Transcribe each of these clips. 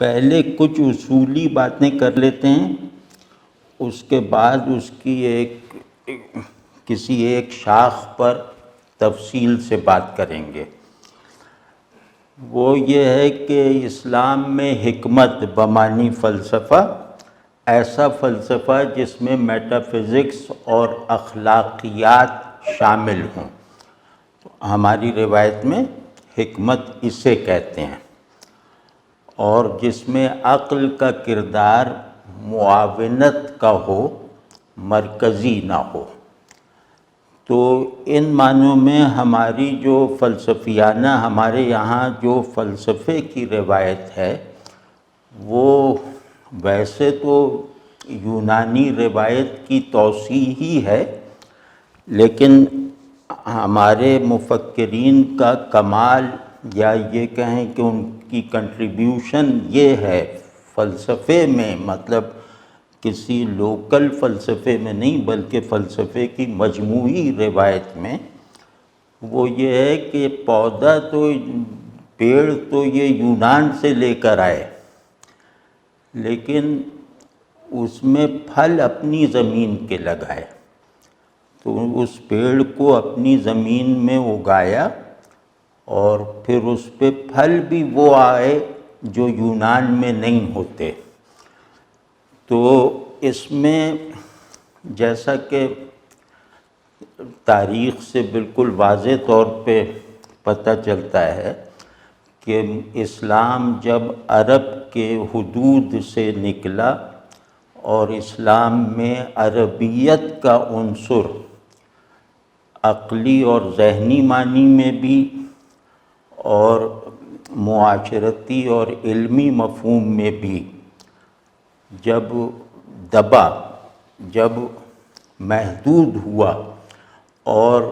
پہلے کچھ اصولی باتیں کر لیتے ہیں، اس کے بعد اس کی کسی ایک شاخ پر تفصیل سے بات کریں گے۔ وہ یہ ہے کہ اسلام میں حکمت بمعنی فلسفہ، ایسا فلسفہ جس میں میٹا فزکس اور اخلاقیات شامل ہوں، ہماری روایت میں حکمت اسے کہتے ہیں، اور جس میں عقل کا کردار معاونت کا ہو، مرکزی نہ ہو۔ تو ان معنوں میں ہماری جو فلسفیانہ ہمارے یہاں جو فلسفے کی روایت ہے، وہ ویسے تو یونانی روایت کی توسیع ہی ہے، لیکن ہمارے مفکرین کا کمال یا یہ کہیں کہ ان کی کنٹریبیوشن یہ ہے فلسفے میں، مطلب کسی لوکل فلسفے میں نہیں بلکہ فلسفے کی مجموعی روایت میں، وہ یہ ہے کہ پیڑ تو یہ یونان سے لے کر آئے، لیکن اس میں پھل اپنی زمین کے لگائے، تو اس پیڑ کو اپنی زمین میں اگایا اور پھر اس پہ پھل بھی وہ آئے جو یونان میں نہیں ہوتے۔ تو اس میں جیسا کہ تاریخ سے بالکل واضح طور پہ پتہ چلتا ہے کہ اسلام جب عرب کے حدود سے نکلا اور اسلام میں عربیت کا عنصر عقلی اور ذہنی معنی میں بھی اور معاشرتی اور علمی مفہوم میں بھی جب دبا، جب محدود ہوا اور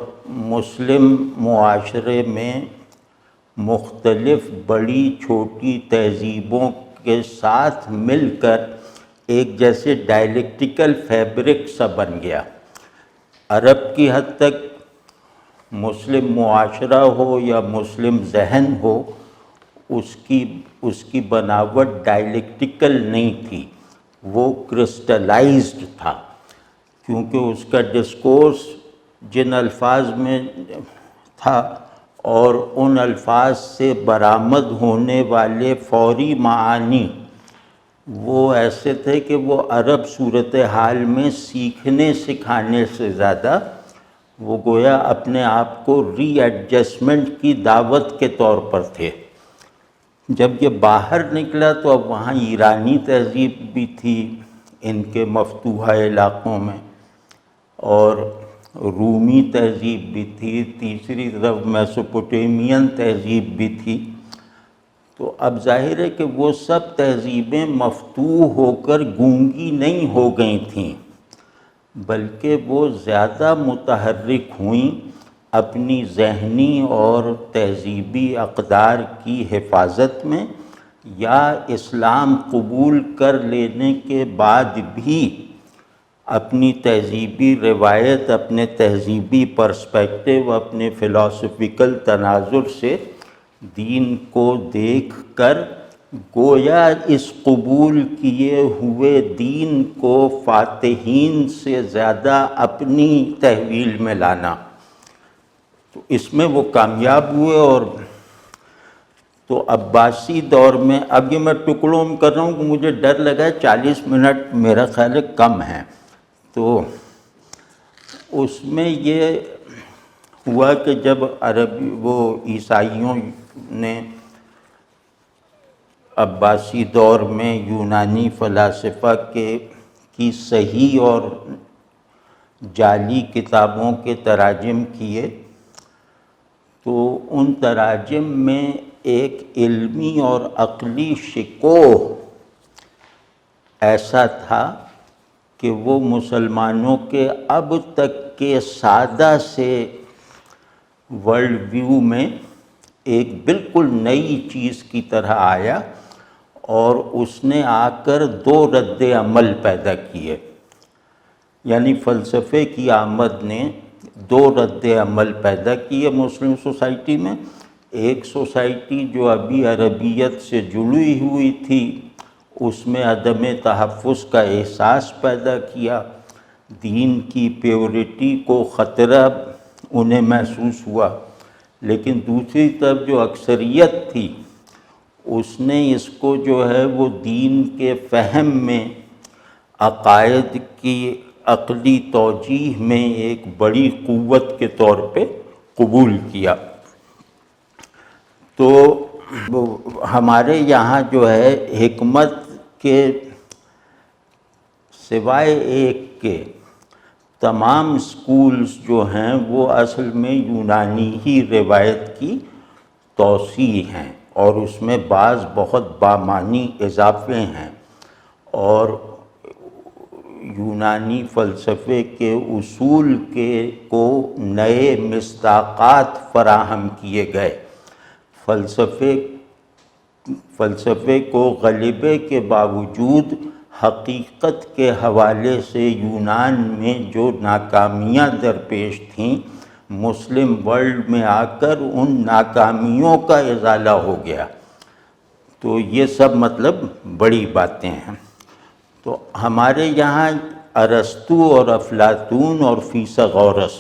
مسلم معاشرے میں مختلف بڑی چھوٹی تہذیبوں کے ساتھ مل کر ایک جیسے ڈائلیکٹیکل فیبرک سا بن گیا، عرب کی حد تک مسلم معاشرہ ہو یا مسلم ذہن ہو، اس کی بناوٹ ڈائلیکٹیکل نہیں تھی، وہ کرسٹلائزڈ تھا، کیونکہ اس کا ڈسکورس جن الفاظ میں تھا اور ان الفاظ سے برآمد ہونے والے فوری معانی وہ ایسے تھے کہ وہ عرب صورتحال میں سیکھنے سکھانے سے زیادہ وہ گویا اپنے آپ کو ری ایڈجسٹمنٹ کی دعوت کے طور پر تھے۔ جب یہ باہر نکلا تو اب وہاں ایرانی تہذیب بھی تھی ان کے مفتوحہ علاقوں میں، اور رومی تہذیب بھی تھی، تیسری طرف میسوپوٹیمین تہذیب بھی تھی۔ تو اب ظاہر ہے کہ وہ سب تہذیبیں مفتوح ہو کر گونگی نہیں ہو گئی تھیں، بلکہ وہ زیادہ متحرک ہوئیں اپنی ذہنی اور تہذیبی اقدار کی حفاظت میں، یا اسلام قبول کر لینے کے بعد بھی اپنی تہذیبی روایت، اپنے تہذیبی پرسپیکٹو، اپنے فلاسفیکل تناظر سے دین کو دیکھ کر گویا اس قبول کیے ہوئے دین کو فاتحین سے زیادہ اپنی تحویل میں لانا، تو اس میں وہ کامیاب ہوئے۔ اور تو عباسی دور میں، اب یہ میں ٹکڑوں میں کر رہا ہوں کہ مجھے ڈر لگا ہے 40 منٹ میرا خیال ہے کم ہے، تو اس میں یہ ہوا کہ جب وہ عیسائیوں نے عباسی دور میں یونانی فلاسفہ کی صحیح اور جعلی کتابوں کے تراجم کیے، تو ان تراجم میں ایک علمی اور عقلی شکوہ ایسا تھا کہ وہ مسلمانوں کے اب تک کے سادہ سے ورلڈ ویو میں ایک بالکل نئی چیز کی طرح آیا، اور اس نے آ کر 2 رد عمل پیدا کیے، یعنی فلسفے کی آمد نے 2 رد عمل پیدا کیے مسلم سوسائٹی میں۔ ایک سوسائٹی جو ابھی عربیت سے جڑی ہوئی تھی اس میں عدم تحفظ کا احساس پیدا کیا، دین کی پیورٹی کو خطرہ انہیں محسوس ہوا، لیکن دوسری طرف جو اکثریت تھی اس نے اس کو جو ہے وہ دین کے فہم میں، عقائد کی عقلی توجیہ میں ایک بڑی قوت کے طور پہ قبول کیا۔ تو ہمارے یہاں جو ہے حکمت کے سوائے ایک کے تمام سکولز جو ہیں وہ اصل میں یونانی ہی روایت کی توسیع ہیں، اور اس میں بعض بہت بامعنی اضافے ہیں، اور یونانی فلسفے کے اصول کو نئے مصداقات فراہم کیے گئے۔ فلسفے کو غلبے کے باوجود حقیقت کے حوالے سے یونان میں جو ناکامیاں درپیش تھیں، مسلم ورلڈ میں آ کر ان ناکامیوں کا ازالہ ہو گیا۔ تو یہ سب مطلب بڑی باتیں ہیں۔ تو ہمارے یہاں ارسطو اور افلاطون اور فیثاغورس،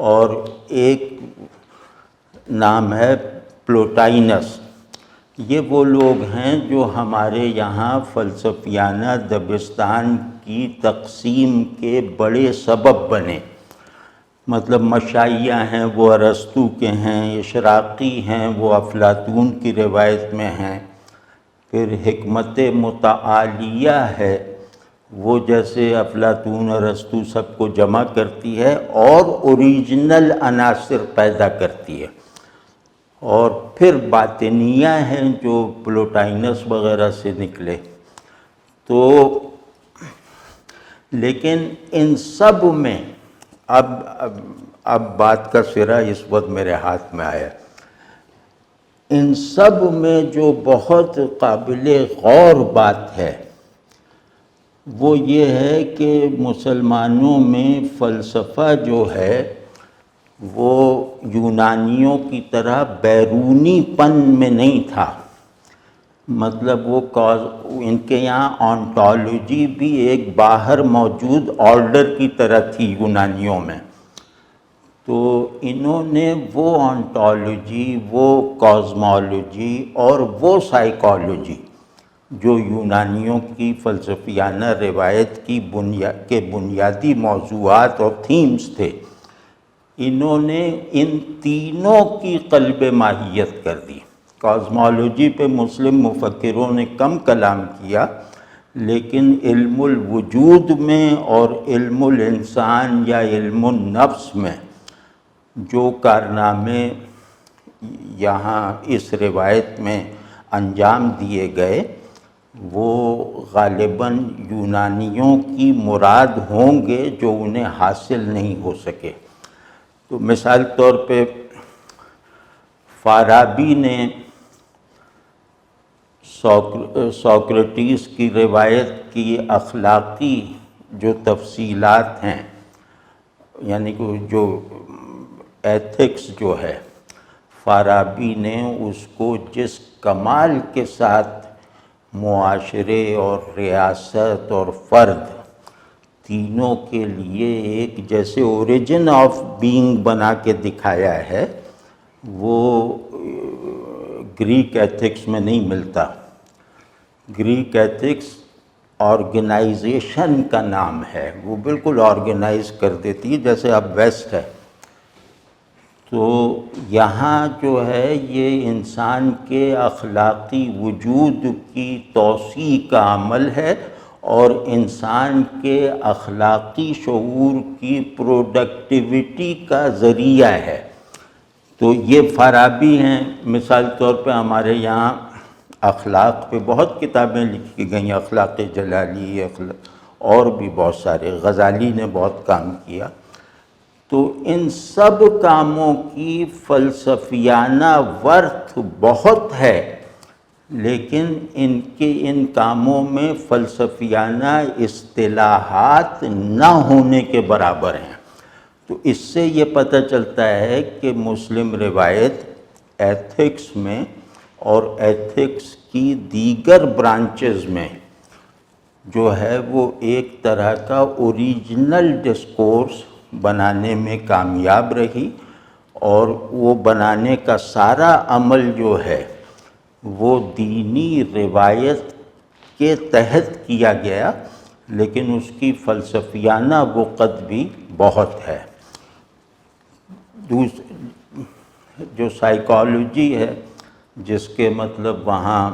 اور ایک نام ہے پلوٹائنس، یہ وہ لوگ ہیں جو ہمارے یہاں فلسفیانہ دبستان کی تقسیم کے بڑے سبب بنے۔ مطلب مشائیہ ہیں وہ ارسطو کے ہیں، اشراقی ہیں وہ افلاطون کی روایت میں ہیں، پھر حکمت متعالیہ ہے وہ جیسے افلاطون ارسطو سب کو جمع کرتی ہے اور اوریجنل عناصر پیدا کرتی ہے، اور پھر باطنیہ ہیں جو پلوٹائنس وغیرہ سے نکلے۔ تو لیکن ان سب میں اب بات کا سرا اس وقت میرے ہاتھ میں آیا، ان سب میں جو بہت قابل غور بات ہے وہ یہ ہے کہ مسلمانوں میں فلسفہ جو ہے وہ یونانیوں کی طرح بیرونی پن میں نہیں تھا۔ مطلب وہ ان کے یہاں آنٹولوجی بھی ایک باہر موجود آرڈر کی طرح تھی یونانیوں میں۔ تو انہوں نے وہ آنٹولوجی، وہ کازمولوجی اور وہ سائیکالوجی جو یونانیوں کی فلسفیانہ روایت کی بنیادی موضوعات اور تھیمز تھے، انہوں نے ان تینوں کی قلب ماہیت کر دی۔ کازمولوجی پہ مسلم مفکروں نے کم کلام کیا، لیکن علم الوجود میں اور علم الانسان یا علم النفس میں جو کارنامے یہاں اس روایت میں انجام دیے گئے وہ غالباً یونانیوں کی مراد ہوں گے جو انہیں حاصل نہیں ہو سکے۔ تو مثال طور پہ فارابی نے سوکریٹس کی روایت کی اخلاقی جو تفصیلات ہیں، یعنی کہ جو ایتھکس جو ہے، فارابی نے اس کو جس کمال کے ساتھ معاشرے اور ریاست اور فرد تینوں کے لیے ایک جیسے اوریجن آف بینگ بنا کے دکھایا ہے، وہ گریک ایتھکس میں نہیں ملتا۔ گریک ایتھکس آرگنائزیشن کا نام ہے، وہ بالکل آرگنائز کر دیتی ہے جیسے اب ویسٹ ہے۔ تو یہاں جو ہے یہ انسان کے اخلاقی وجود کی توسیع کا عمل ہے اور انسان کے اخلاقی شعور کی پروڈکٹیوٹی کا ذریعہ ہے۔ تو یہ فارابی ہیں۔ مثال طور پہ ہمارے یہاں اخلاق پہ بہت کتابیں لکھی گئیں، اخلاق جلالی، اور بھی بہت سارے، غزالی نے بہت کام کیا۔ تو ان سب کاموں کی فلسفیانہ ورث بہت ہے، لیکن ان کاموں میں فلسفیانہ اصطلاحات نہ ہونے کے برابر ہیں۔ تو اس سے یہ پتہ چلتا ہے کہ مسلم روایت ایتھکس میں اور ایتھکس کی دیگر برانچز میں جو ہے وہ ایک طرح کا اوریجنل ڈسکورس بنانے میں کامیاب رہی، اور وہ بنانے کا سارا عمل جو ہے وہ دینی روایت کے تحت کیا گیا، لیکن اس کی فلسفیانہ وقت بھی بہت ہے۔ جو سائیکالوجی ہے، جس کے مطلب وہاں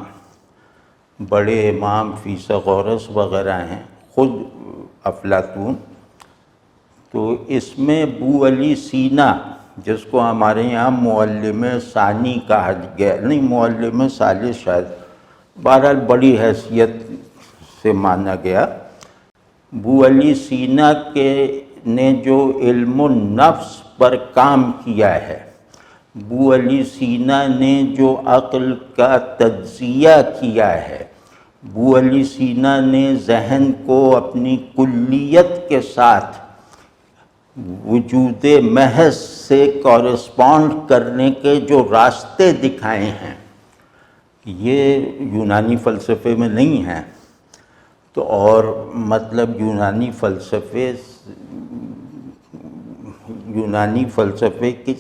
بڑے امام فیثاغورس وغیرہ ہیں، خود افلاطون، تو اس میں ابو علی سینا، جس کو ہمارے یہاں معلم ثانی کہا گیا، نہیں معلم ثالث شاید، بہرحال بڑی حیثیت سے مانا گیا، ابو علی سینا نے جو علم النفس پر کام کیا ہے، ابو علی سینا نے جو عقل کا تجزیہ کیا ہے، ابو علی سینا نے ذہن کو اپنی کلیت کے ساتھ وجود محض سے کورسپونڈ کرنے کے جو راستے دکھائے ہیں، یہ یونانی فلسفے میں نہیں ہیں۔ تو اور مطلب یونانی فلسفے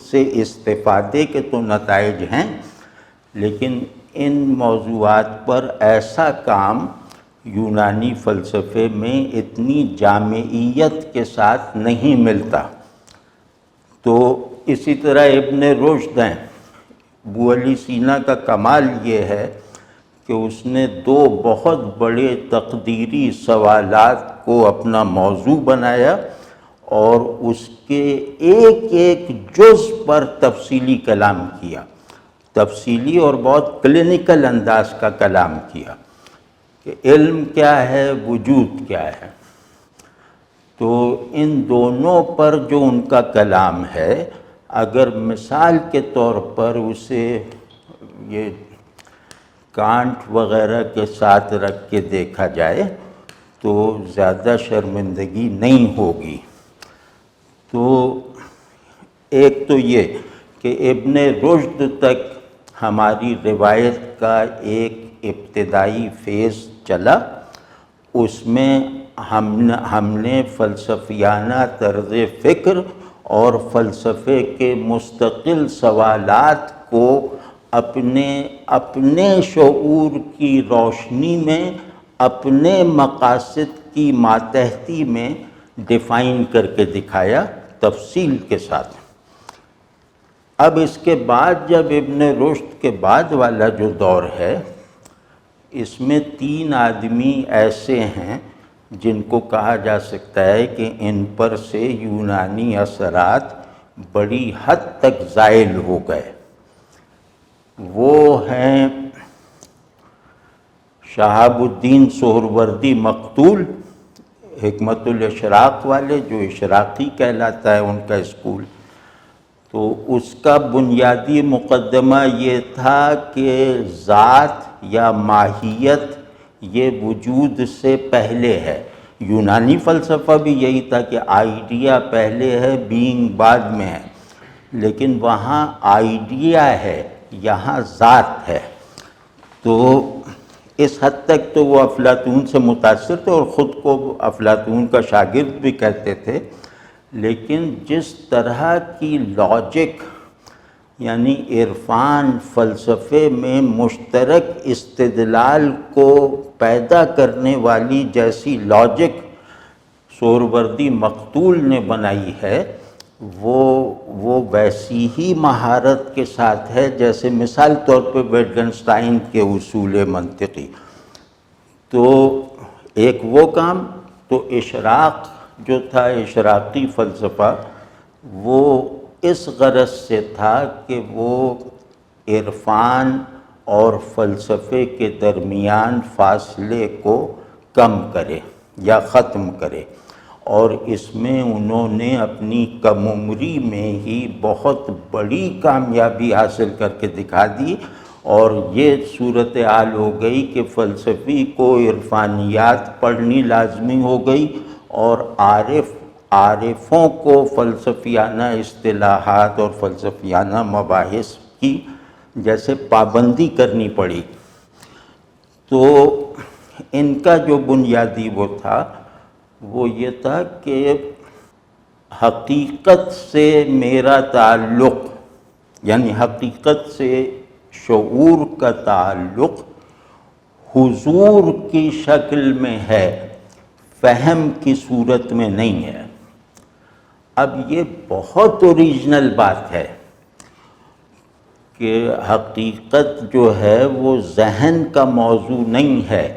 سے استفادے کے تو نتائج ہیں، لیکن ان موضوعات پر ایسا کام یونانی فلسفے میں اتنی جامعیت کے ساتھ نہیں ملتا۔ تو اسی طرح ابن رشد ہیں، ابو علی سینا کا کمال یہ ہے کہ اس نے دو بہت بڑے تقدیری سوالات کو اپنا موضوع بنایا اور اس کے ایک ایک جز پر تفصیلی کلام کیا، تفصیلی اور بہت کلینکل انداز کا کلام کیا کہ علم کیا ہے، وجود کیا ہے۔ تو ان دونوں پر جو ان کا کلام ہے، اگر مثال کے طور پر اسے یہ کانٹ وغیرہ کے ساتھ رکھ کے دیکھا جائے تو زیادہ شرمندگی نہیں ہوگی۔ تو ایک تو یہ کہ ابن رشد تک ہماری روایت کا ایک ابتدائی فیز چلا، اس میں ہم نے فلسفیانہ طرز فکر اور فلسفے کے مستقل سوالات کو اپنے شعور کی روشنی میں، اپنے مقاصد کی ماتحتی میں ڈیفائن کر کے دکھایا تفصیل کے ساتھ۔ اب اس کے بعد جب ابن رشد کے بعد والا جو دور ہے، اس میں 3 آدمی ایسے ہیں جن کو کہا جا سکتا ہے کہ ان پر سے یونانی اثرات بڑی حد تک زائل ہو گئے۔ وہ ہیں شہاب الدین سہروردی مقتول، حکمت الاشراق والے، جو اشراقی کہلاتا ہے ان کا اسکول۔ تو اس کا بنیادی مقدمہ یہ تھا کہ ذات یا ماہیت یہ وجود سے پہلے ہے۔ یونانی فلسفہ بھی یہی تھا کہ آئیڈیا پہلے ہے، بینگ بعد میں ہے، لیکن وہاں آئیڈیا ہے، یہاں ذات ہے۔ تو اس حد تک تو وہ افلاطون سے متاثر تھے اور خود کو افلاطون کا شاگرد بھی کہتے تھے، لیکن جس طرح کی لاجک یعنی عرفان فلسفے میں مشترک استدلال کو پیدا کرنے والی جیسی لاجک سہروردی مقتول نے بنائی ہے، وہ ویسی ہی مہارت کے ساتھ ہے جیسے مثال طور پہ ویٹگنسٹائن کے اصول منطقی۔ تو ایک وہ کام، تو اشراق جو تھا، اشراقی فلسفہ، وہ اس غرض سے تھا کہ وہ عرفان اور فلسفے کے درمیان فاصلے کو کم کرے یا ختم کرے، اور اس میں انہوں نے اپنی کم عمری میں ہی بہت بڑی کامیابی حاصل کر کے دکھا دی، اور یہ صورتحال ہو گئی کہ فلسفی کو عرفانیات پڑھنی لازمی ہو گئی، اور عارفوں کو فلسفیانہ اصطلاحات اور فلسفیانہ مباحث کی جیسے پابندی کرنی پڑی، تو ان کا جو بنیادی وہ تھا وہ یہ تھا کہ حقیقت سے میرا تعلق، یعنی حقیقت سے شعور کا تعلق حضور کی شکل میں ہے، فہم کی صورت میں نہیں ہے۔ اب یہ بہت اوریجنل بات ہے کہ حقیقت جو ہے وہ ذہن کا موضوع نہیں ہے،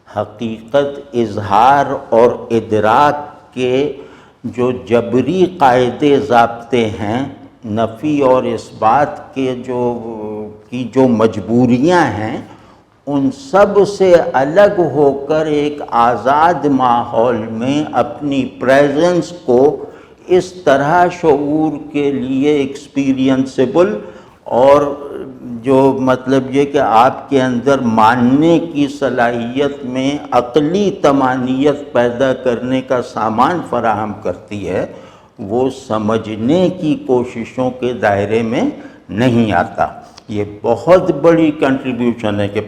حقیقت اظہار اور ادراک کے جو جبری قاعدے ضابطے ہیں، نفی اور اس بات کے جو مجبوریاں ہیں، ان سب سے الگ ہو کر ایک آزاد ماحول میں اپنی پریزنس کو اس طرح شعور کے لیے ایکسپیرینسیبل اور جو مطلب یہ کہ آپ کے اندر ماننے کی صلاحیت میں عقلی طمانینت پیدا کرنے کا سامان فراہم کرتی ہے، وہ سمجھنے کی کوششوں کے دائرے میں نہیں آتا۔ یہ بہت بڑی کنٹریبیوشن ہے کہ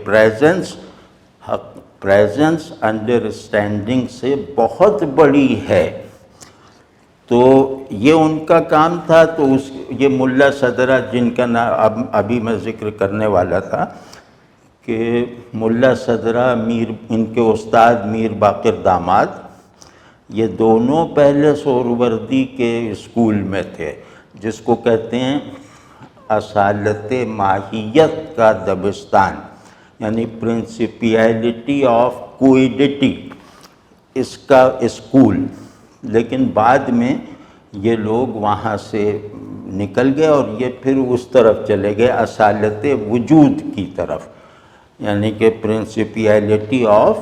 پریزنس انڈرسٹینڈنگ سے بہت بڑی ہے۔ تو یہ ان کا کام تھا۔ تو یہ ملا صدرہ جن کا نام ابھی میں ذکر کرنے والا تھا کہ ملا صدرہ ان کے استاد میر باقر داماد، یہ دونوں پہلے سہروردی کے اسکول میں تھے، جس کو کہتے ہیں اصالت ماہیت کا دبستان، یعنی پرنسپیلٹی آف کوئڈٹی، اس کا اسکول۔ لیکن بعد میں یہ لوگ وہاں سے نکل گئے اور یہ پھر اس طرف چلے گئے اصالت وجود کی طرف، یعنی کہ پرنسپیلٹی آف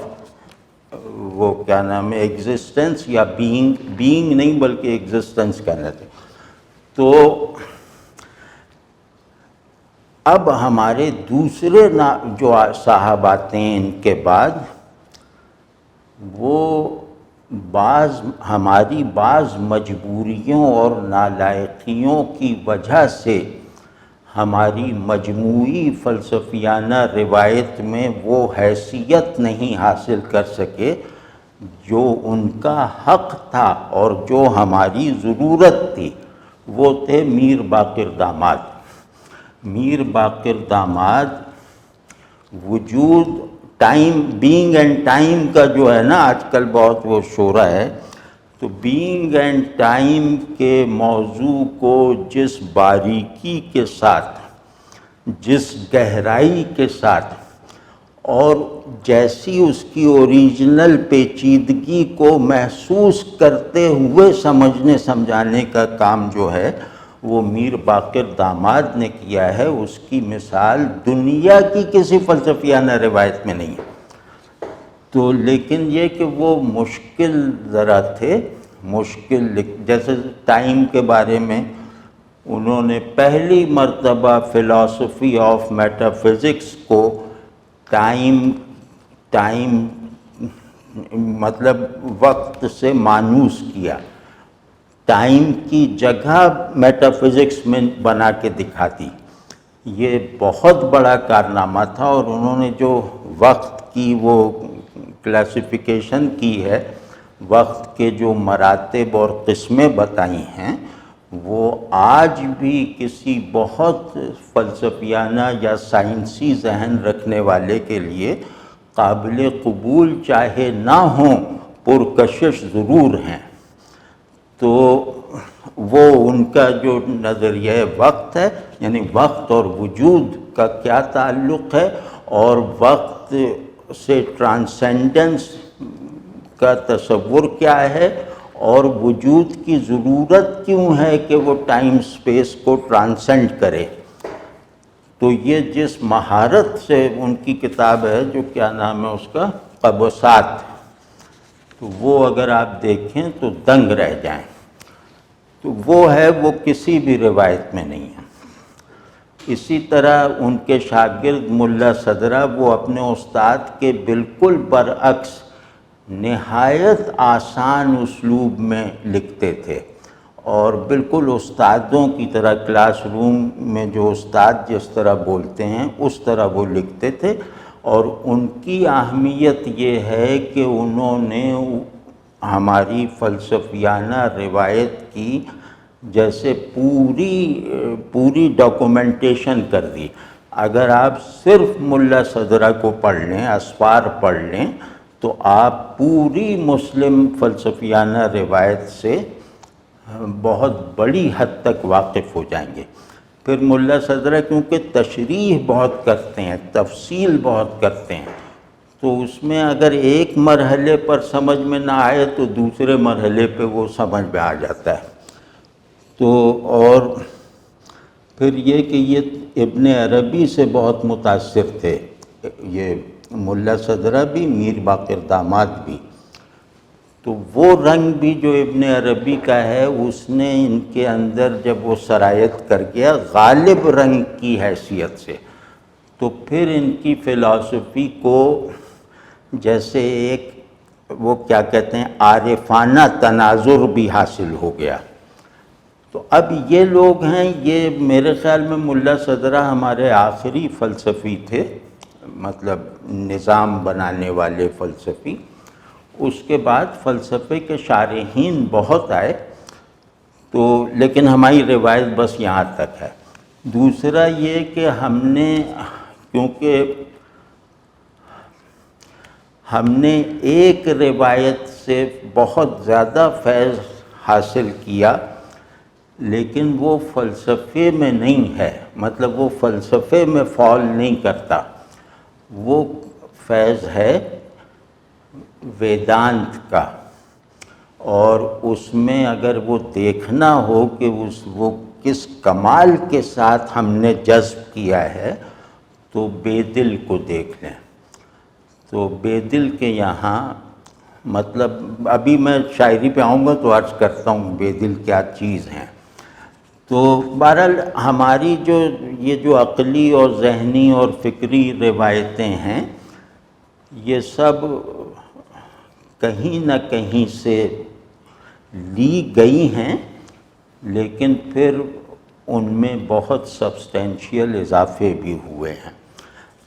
وہ کیا نام ہے ایگزسٹنس، یا بینگ نہیں بلکہ ایگزسٹنس کہنا تھے۔ تو اب ہمارے دوسرے جو صاحب آتے ہیں ان کے بعد، وہ ہماری بعض مجبوریوں اور نالائقیوں کی وجہ سے ہماری مجموعی فلسفیانہ روایت میں وہ حیثیت نہیں حاصل کر سکے جو ان کا حق تھا اور جو ہماری ضرورت تھی۔ وہ تھے میر باقر داماد۔ میر باقر داماد وجود، ٹائم، بینگ اینڈ ٹائم کا جو ہے نا آج کل بہت وہ شورا ہے، تو بینگ اینڈ ٹائم کے موضوع کو جس باریکی کے ساتھ، جس گہرائی کے ساتھ اور جیسی اس کی اوریجنل پیچیدگی کو محسوس کرتے ہوئے سمجھنے سمجھانے کا کام جو ہے وہ میر باقر داماد نے کیا ہے، اس کی مثال دنیا کی کسی فلسفیانہ روایت میں نہیں ہے۔ تو لیکن یہ کہ وہ مشکل ذرا تھے، مشکل، جیسے ٹائم کے بارے میں انہوں نے پہلی مرتبہ فلاسفی آف میٹا فزکس کو ٹائم مطلب وقت سے مانوس کیا، ٹائم کی جگہ میٹا فزکس میں بنا کے دکھا دی۔ یہ بہت بڑا کارنامہ تھا، اور انہوں نے جو وقت کی وہ کلاسیفیکیشن کی ہے، وقت کے جو مراتب اور قسمیں بتائی ہیں، وہ آج بھی کسی بہت فلسفیانہ یا سائنسی ذہن رکھنے والے کے لیے قابل قبول چاہے نہ ہوں، پرکشش ضرور ہیں۔ تو وہ ان کا جو نظریہ وقت ہے، یعنی وقت اور وجود کا کیا تعلق ہے، اور وقت سے ٹرانسینڈنس کا تصور کیا ہے، اور وجود کی ضرورت کیوں ہے کہ وہ ٹائم سپیس کو ٹرانسینڈ کرے۔ تو یہ جس مہارت سے ان کی کتاب ہے جو کیا نام ہے اس کا، قبسات، تو وہ اگر آپ دیکھیں تو دنگ رہ جائیں۔ تو وہ ہے، وہ کسی بھی روایت میں نہیں ہے۔ اسی طرح ان کے شاگرد ملا صدرہ، وہ اپنے استاد کے بالکل برعکس نہایت آسان اسلوب میں لکھتے تھے، اور بالکل استادوں کی طرح کلاس روم میں جو استاد جس طرح بولتے ہیں اس طرح وہ لکھتے تھے، اور ان کی اہمیت یہ ہے کہ انہوں نے ہماری فلسفیانہ روایت کی جیسے پوری ڈاکومنٹیشن کر دی۔ اگر آپ صرف ملا صدرہ کو پڑھ لیں، اسفار پڑھ لیں، تو آپ پوری مسلم فلسفیانہ روایت سے بہت بڑی حد تک واقف ہو جائیں گے۔ پھر ملا صدرہ کیونکہ تشریح بہت کرتے ہیں، تفصیل بہت کرتے ہیں، تو اس میں اگر ایک مرحلے پر سمجھ میں نہ آئے تو دوسرے مرحلے پہ وہ سمجھ میں آ جاتا ہے۔ تو اور پھر یہ کہ یہ ابن عربی سے بہت متاثر تھے، یہ ملا صدرہ بھی، میر باقر داماد بھی۔ تو وہ رنگ بھی جو ابن عربی کا ہے اس نے ان کے اندر جب وہ سرایت کر گیا غالب رنگ کی حیثیت سے، تو پھر ان کی فلسفی کو جیسے ایک وہ کیا کہتے ہیں عارفانہ تناظر بھی حاصل ہو گیا۔ تو اب یہ لوگ ہیں، یہ میرے خیال میں ملا صدرہ ہمارے آخری فلسفی تھے، مطلب نظام بنانے والے فلسفی۔ اس کے بعد فلسفے کے شارحین بہت آئے، تو لیکن ہماری روایت بس یہاں تک ہے۔ دوسرا یہ کہ کیونکہ ہم نے ایک روایت سے بہت زیادہ فیض حاصل کیا، لیکن وہ فلسفے میں نہیں ہے، مطلب وہ فلسفے میں فال نہیں کرتا، وہ فیض ہے ویدانت کا۔ اور اس میں اگر وہ دیکھنا ہو کہ وہ کس کمال کے ساتھ ہم نے جذب کیا ہے، تو بے دل کو دیکھ لیں۔ تو بے دل کے یہاں مطلب ابھی میں شاعری پہ آؤں گا تو عرض کرتا ہوں بے دل کیا چیز ہیں۔ تو بہرحال ہماری یہ جو عقلی اور ذہنی اور فکری روایتیں ہیں، یہ سب کہیں نہ کہیں سے لی گئی ہیں، لیکن پھر ان میں بہت سبسٹینشیل اضافے بھی ہوئے ہیں۔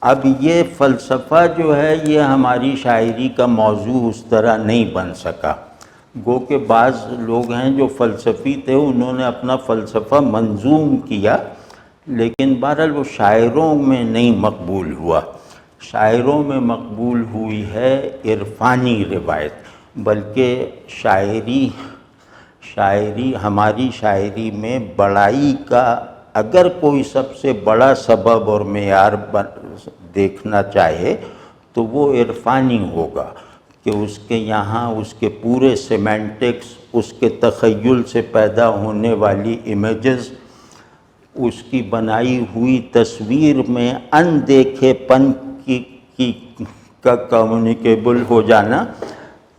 اب یہ فلسفہ جو ہے یہ ہماری شاعری کا موضوع اس طرح نہیں بن سکا، گو کہ بعض لوگ ہیں جو فلسفی تھے، انہوں نے اپنا فلسفہ منظوم کیا، لیکن بہرحال وہ شاعروں میں نہیں مقبول ہوا۔ شاعروں میں مقبول ہوئی ہے عرفانی روایت، بلکہ ہماری شاعری میں بڑائی کا اگر کوئی سب سے بڑا سبب اور معیار دیکھنا چاہے تو وہ عرفانی ہوگا، کہ اس کے یہاں اس کے پورے سیمینٹکس، اس کے تخیل سے پیدا ہونے والی امیجز، اس کی بنائی ہوئی تصویر میں اندیکھے پن کا کمیونیکیبل ہو جانا،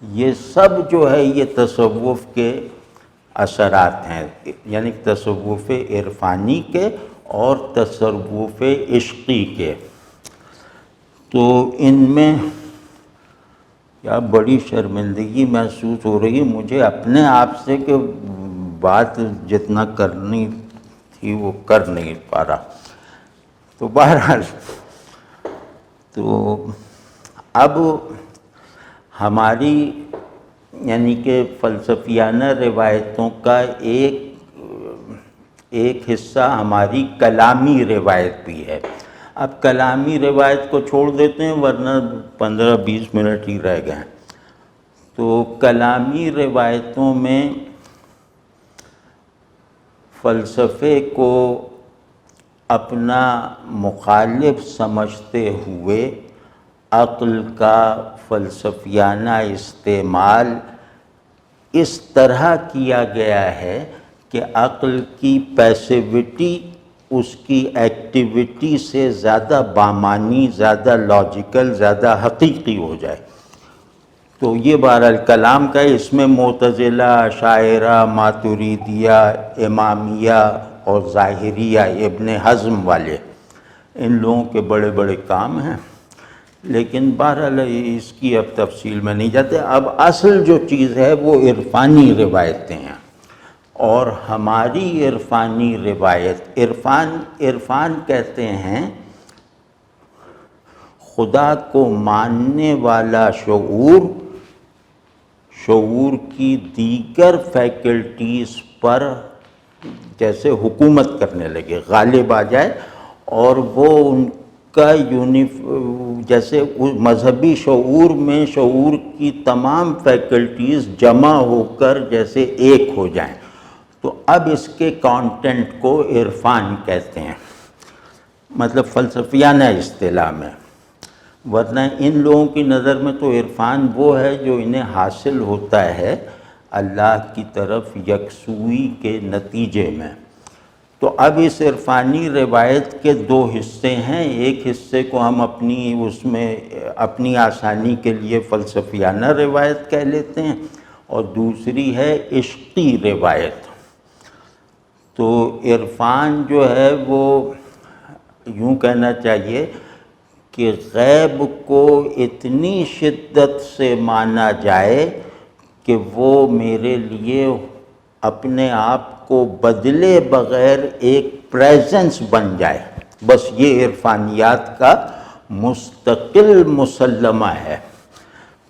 یہ سب جو ہے یہ تصوف کے اثرات ہیں، یعنی تصوف عرفانی کے اور تصوف عشقی کے۔ تو ان میں کیا بڑی شرمندگی محسوس ہو رہی ہے مجھے اپنے آپ سے کہ بات جتنا کرنی تھی وہ کر نہیں پا رہا۔ تو بہرحال تو اب ہماری یعنی کہ فلسفیانہ روایتوں کا ایک حصہ ہماری کلامی روایت بھی ہے۔ اب کلامی روایت کو چھوڑ دیتے ہیں ورنہ 15-20 منٹ ہی رہ گئے ہیں۔ تو کلامی روایتوں میں فلسفے کو اپنا مخالف سمجھتے ہوئے عقل کا فلسفیانہ استعمال اس طرح کیا گیا ہے کہ عقل کی پیسیوٹی اس کی ایکٹیویٹی سے زیادہ بامانی، زیادہ لاجیکل، زیادہ حقیقی ہو جائے۔ تو یہ بہرحال کلام کا ہے، اس میں معتزلہ، اشاعرہ، ماتریدیہ، امامیہ اور ظاہریہ، ابن حزم والے، ان لوگوں کے بڑے بڑے کام ہیں، لیکن بہرحال اس کی اب تفصیل میں نہیں جاتے۔ اب اصل جو چیز ہے وہ عرفانی روایتیں ہیں، اور ہماری عرفانی روایت، عرفان کہتے ہیں خدا کو ماننے والا شعور کی دیگر فیکلٹیز پر جیسے حکومت کرنے لگے، غالب آ جائے، اور وہ ان کا جیسے مذہبی شعور میں شعور کی تمام فیکلٹیز جمع ہو کر جیسے ایک ہو جائیں، تو اب اس کے کانٹینٹ کو عرفان کہتے ہیں، مطلب فلسفیانہ اصطلاح میں۔ ورنہ ان لوگوں کی نظر میں تو عرفان وہ ہے جو انہیں حاصل ہوتا ہے اللہ کی طرف یکسوئی کے نتیجے میں۔ تو اب اس عرفانی روایت کے دو حصے ہیں، ایک حصے کو ہم اپنی آسانی کے لیے فلسفیانہ روایت کہہ لیتے ہیں، اور دوسری ہے عشقی روایت۔ تو عرفان جو ہے وہ یوں کہنا چاہیے کہ غیب کو اتنی شدت سے مانا جائے کہ وہ میرے لیے اپنے آپ کو بدلے بغیر ایک پریزنس بن جائے، بس یہ عرفانیات کا مستقل مسلمہ ہے۔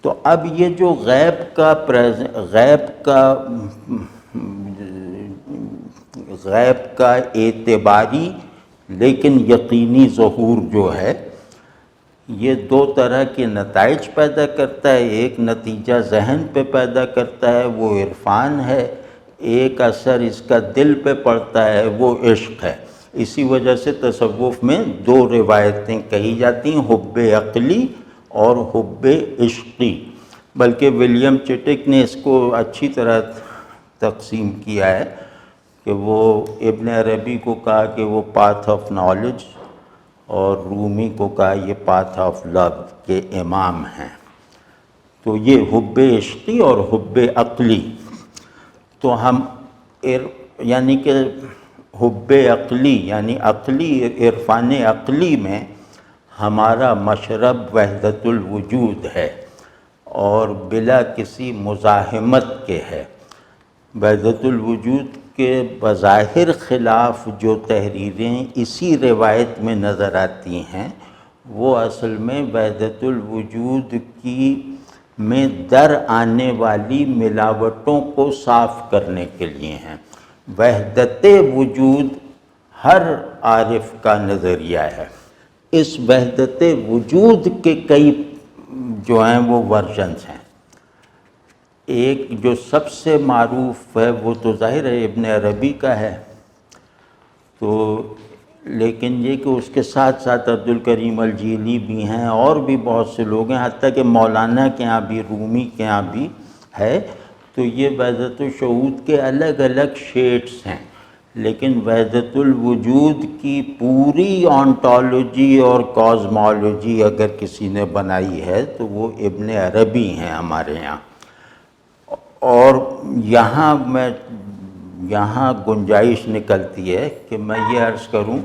تو اب یہ جو غیب کا اعتباری لیکن یقینی ظہور جو ہے، یہ دو طرح کے نتائج پیدا کرتا ہے۔ ایک نتیجہ ذہن پہ پیدا کرتا ہے، وہ عرفان ہے، ایک اثر اس کا دل پہ پڑتا ہے، وہ عشق ہے۔ اسی وجہ سے تصوف میں دو روایتیں کہی جاتی ہیں، حب عقلی اور حب عشقی، بلکہ ولیم چٹک نے اس کو اچھی طرح تقسیم کیا ہے کہ وہ ابن عربی کو کہا کہ وہ پاتھ آف نالج، اور رومی کو کہا یہ پاتھ آف لو کے امام ہیں۔ تو یہ حب عشقی اور حب عقلی، تو ہم یعنی کہ حب عقلی یعنی عرفان عقلی میں ہمارا مشرب وحدت الوجود ہے اور بلا کسی مزاحمت کے ہے۔ وحدت الوجود کے بظاہر خلاف جو تحریریں اسی روایت میں نظر آتی ہیں، وہ اصل میں وحدت الوجود میں در آنے والی ملاوٹوں کو صاف کرنے کے لیے ہیں۔ وحدت وجود ہر عارف کا نظریہ ہے۔ اس وحدت وجود کے کئی جو ہیں وہ ورژنز ہیں۔ ایک جو سب سے معروف ہے وہ تو ظاہر ہے ابن عربی کا ہے، تو لیکن یہ کہ اس کے ساتھ ساتھ عبدالکریم الجیلی بھی ہیں، اور بھی بہت سے لوگ ہیں، حتیٰ کہ مولانا کے ہاں بھی، رومی کے ہاں بھی ہے۔ تو یہ وحدت الشہود کے الگ الگ شیڈز ہیں، لیکن وحدت الوجود کی پوری آنٹولوجی اور کازمولوجی اگر کسی نے بنائی ہے تو وہ ابن عربی ہیں ہمارے یہاں۔ اور یہاں گنجائش نکلتی ہے کہ میں یہ عرض کروں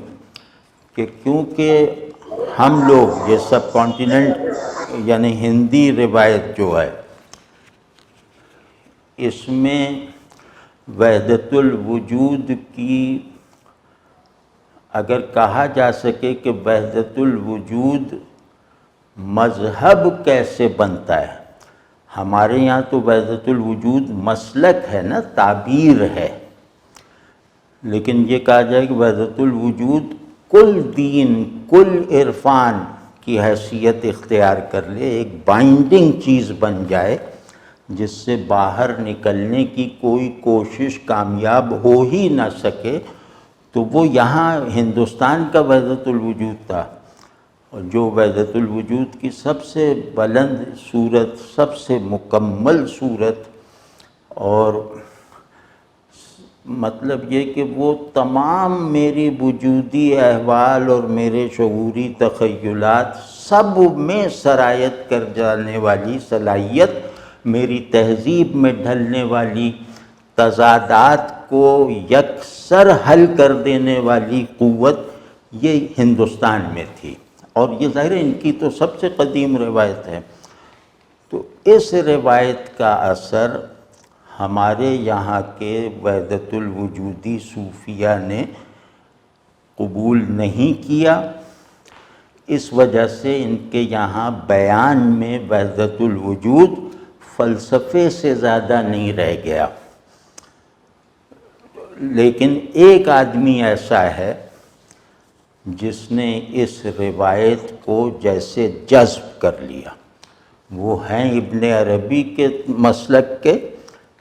کہ کیونکہ ہم لوگ یہ سب کانٹیننٹ یعنی ہندی روایت جو ہے، اس میں وحدت الوجود کی اگر کہا جا سکے کہ وحدت الوجود مذہب کیسے بنتا ہے، ہمارے یہاں تو وحدت الوجود مسلک ہے نا، تعبیر ہے، لیکن یہ کہا جائے کہ وحدت الوجود کل دین، کل عرفان کی حیثیت اختیار کر لے، ایک بائنڈنگ چیز بن جائے جس سے باہر نکلنے کی کوئی کوشش کامیاب ہو ہی نہ سکے، تو وہ یہاں ہندوستان کا وحدت الوجود تھا۔ اور جو وحدت الوجود کی سب سے بلند صورت، سب سے مکمل صورت، اور مطلب یہ کہ وہ تمام میری وجودی احوال اور میرے شعوری تخیلات سب میں سرایت کر جانے والی صلاحیت، میری تہذیب میں ڈھلنے والی تضادات کو یکسر حل کر دینے والی قوت، یہ ہندوستان میں تھی، اور یہ ظاہر ان کی تو سب سے قدیم روایت ہے۔ تو اس روایت کا اثر ہمارے یہاں کے وحدت الوجودی صوفیہ نے قبول نہیں کیا، اس وجہ سے ان کے یہاں بیان میں وحدت الوجود فلسفے سے زیادہ نہیں رہ گیا۔ لیکن ایک آدمی ایسا ہے جس نے اس روایت کو جیسے جذب کر لیا، وہ ہیں ابن عربی کے مسلک کے،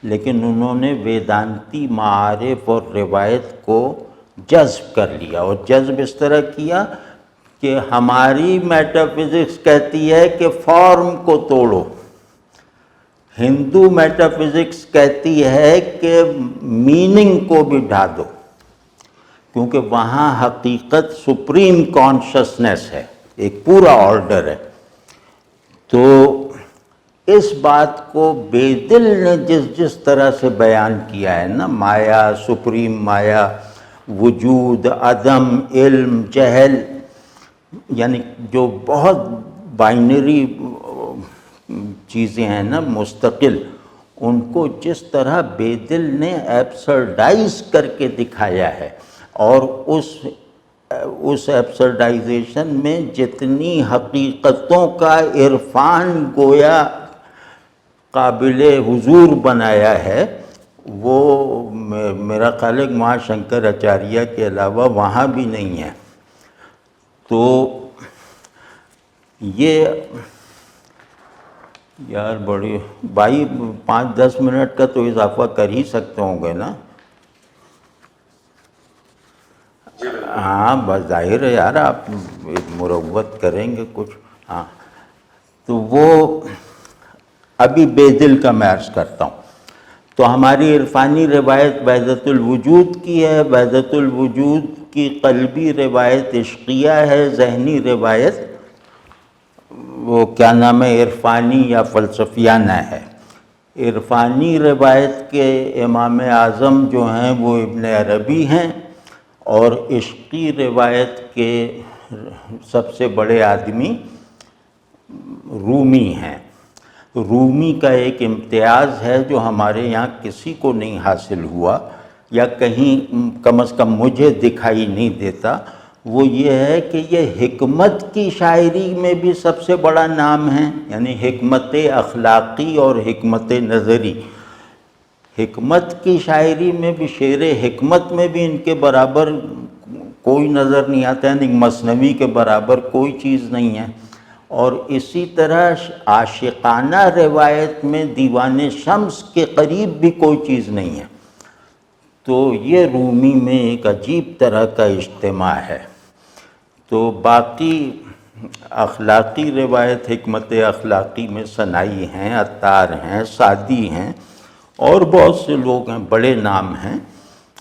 لیکن انہوں نے ویدانتی معارف اور روایت کو جذب کر لیا، اور جذب اس طرح کیا کہ ہماری میٹا فزکس کہتی ہے کہ فارم کو توڑو، ہندو میٹا فزکس کہتی ہے کہ میننگ کو بھی ڈھا دو، کیونکہ وہاں حقیقت سپریم کانشسنس ہے، ایک پورا آرڈر ہے۔ تو اس بات کو بیدل نے جس طرح سے بیان کیا ہے نا، مایا، سپریم مایا، وجود، عدم، علم، جہل، یعنی جو بہت بائنری چیزیں ہیں نا، مستقل، ان کو جس طرح بیدل نے ایبسرڈائز کر کے دکھایا ہے، اور اس ایبسرڈائزیشن میں جتنی حقیقتوں کا عرفان گویا قابل حضور بنایا ہے، وہ میرا خیال ہے مہا شنکر اچاریہ کے علاوہ وہاں بھی نہیں ہے۔ تو یہ یار بڑی بھائی 5-10 منٹ کا تو اضافہ کر ہی سکتے ہوں گے نا؟ ہاں بس ظاہر ہے یار، آپ مروت کریں گے کچھ۔ ہاں تو وہ ابھی بیدل کا میں عرض کرتا ہوں۔ تو ہماری عرفانی روایت وحدت الوجود کی ہے، وحدت الوجود کی قلبی روایت عشقیہ ہے، ذہنی روایت وہ کیا نام ہے، عرفانی یا فلسفیانہ ہے۔ عرفانی روایت کے امام اعظم جو ہیں وہ ابن عربی ہیں، اور عشقی روایت کے سب سے بڑے آدمی رومی ہیں۔ رومی کا ایک امتیاز ہے جو ہمارے یہاں کسی کو نہیں حاصل ہوا، یا کہیں کم از کم مجھے دکھائی نہیں دیتا، وہ یہ ہے کہ یہ حکمت کی شاعری میں بھی سب سے بڑا نام ہے، یعنی حکمت اخلاقی اور حکمت نظری۔ حکمت کی شاعری میں بھی، شعر حکمت میں بھی ان کے برابر کوئی نظر نہیں آتا، یعنی مثنوی کے برابر کوئی چیز نہیں ہے۔ اور اسی طرح عاشقانہ روایت میں دیوان شمس کے قریب بھی کوئی چیز نہیں ہے۔ تو یہ رومی میں ایک عجیب طرح کا اجتماع ہے۔ تو باقی اخلاقی روایت، حکمت اخلاقی میں سنائی ہیں، عطار ہیں، سعدی ہیں، اور بہت سے لوگ ہیں، بڑے نام ہیں۔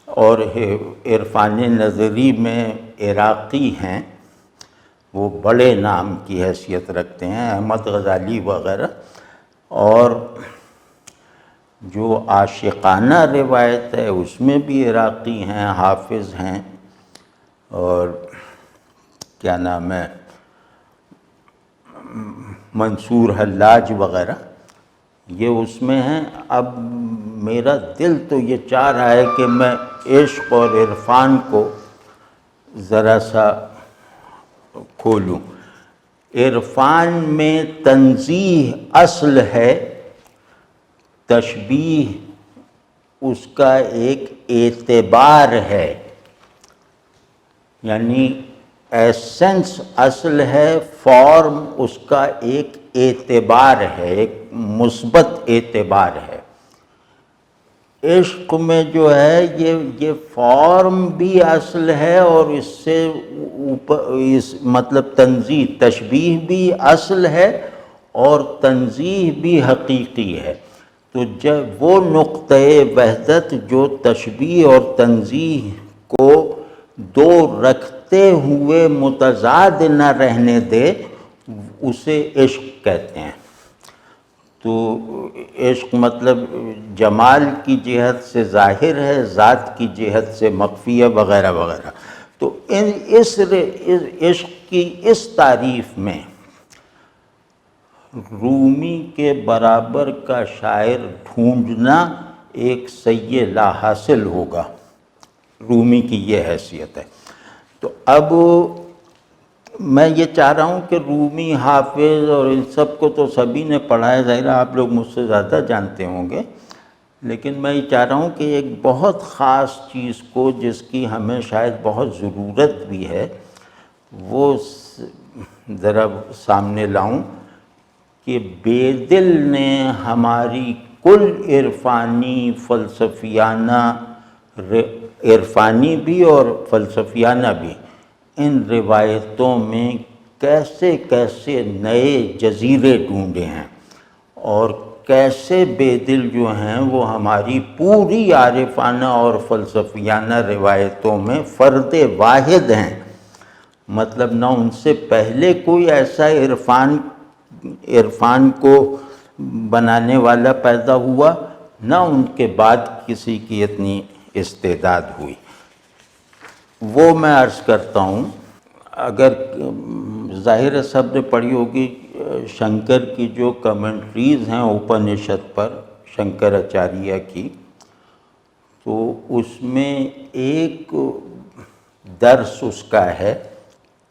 اور عرفان نظری میں عراقی ہیں، وہ بڑے نام کی حیثیت رکھتے ہیں، احمد غزالی وغیرہ۔ اور جو عاشقانہ روایت ہے اس میں بھی عراقی ہیں، حافظ ہیں، اور کیا نام ہے، منصور حلاج وغیرہ، یہ اس میں ہیں۔ اب میرا دل تو یہ چاہ رہا ہے کہ میں عشق اور عرفان کو ذرا سا کھولوں۔ عرفان میں تنزیہ اصل ہے، تشبیہ اس کا ایک اعتبار ہے، یعنی ایسنس اصل ہے، فارم اس کا ایک اعتبار ہے، ایک مثبت اعتبار ہے۔ عشق میں جو ہے یہ فارم بھی اصل ہے، اور اس سے اوپر مطلب تنزیہ، تشبیہ بھی اصل ہے، اور تنزیہ بھی حقیقی ہے۔ تو جب وہ نقطۂ وحدت جو تشبیہ اور تنزیہ کو دو رکھتے ہوئے متضاد نہ رہنے دے، اسے عشق کہتے ہیں۔ تو عشق مطلب جمال کی جہت سے ظاہر ہے، ذات کی جہت سے مخفی ہے، وغیرہ وغیرہ۔ تو اس عشق کی اس تعریف میں رومی کے برابر کا شاعر ڈھونڈنا ایک سید لا حاصل ہوگا۔ رومی کی یہ حیثیت ہے۔ تو اب میں یہ چاہ رہا ہوں کہ رومی، حافظ اور ان سب کو تو سبھی نے پڑھا ہے، ظاہر ہے آپ لوگ مجھ سے زیادہ جانتے ہوں گے، لیکن میں یہ چاہ رہا ہوں کہ ایک بہت خاص چیز کو جس کی ہمیں شاید بہت ضرورت بھی ہے وہ ذرا سامنے لاؤں کہ بیدل نے ہماری کل عرفانی، فلسفیانہ، عرفانی بھی اور فلسفیانہ بھی، ان روایتوں میں کیسے کیسے نئے جزیرے ڈھونڈے ہیں، اور کیسے بیدل جو ہیں وہ ہماری پوری عارفانہ اور فلسفیانہ روایتوں میں فرد واحد ہیں۔ مطلب نہ ان سے پہلے کوئی ایسا عرفان کو بنانے والا پیدا ہوا، نہ ان کے بعد کسی کی اتنی استعداد ہوئی۔ وہ میں عرض کرتا ہوں، اگر ظاہر سب نے پڑھی ہوگی شنکر کی جو کمنٹریز ہیں اپنشد پر، شنکراچاریہ کی، تو اس میں ایک درس اس کا ہے،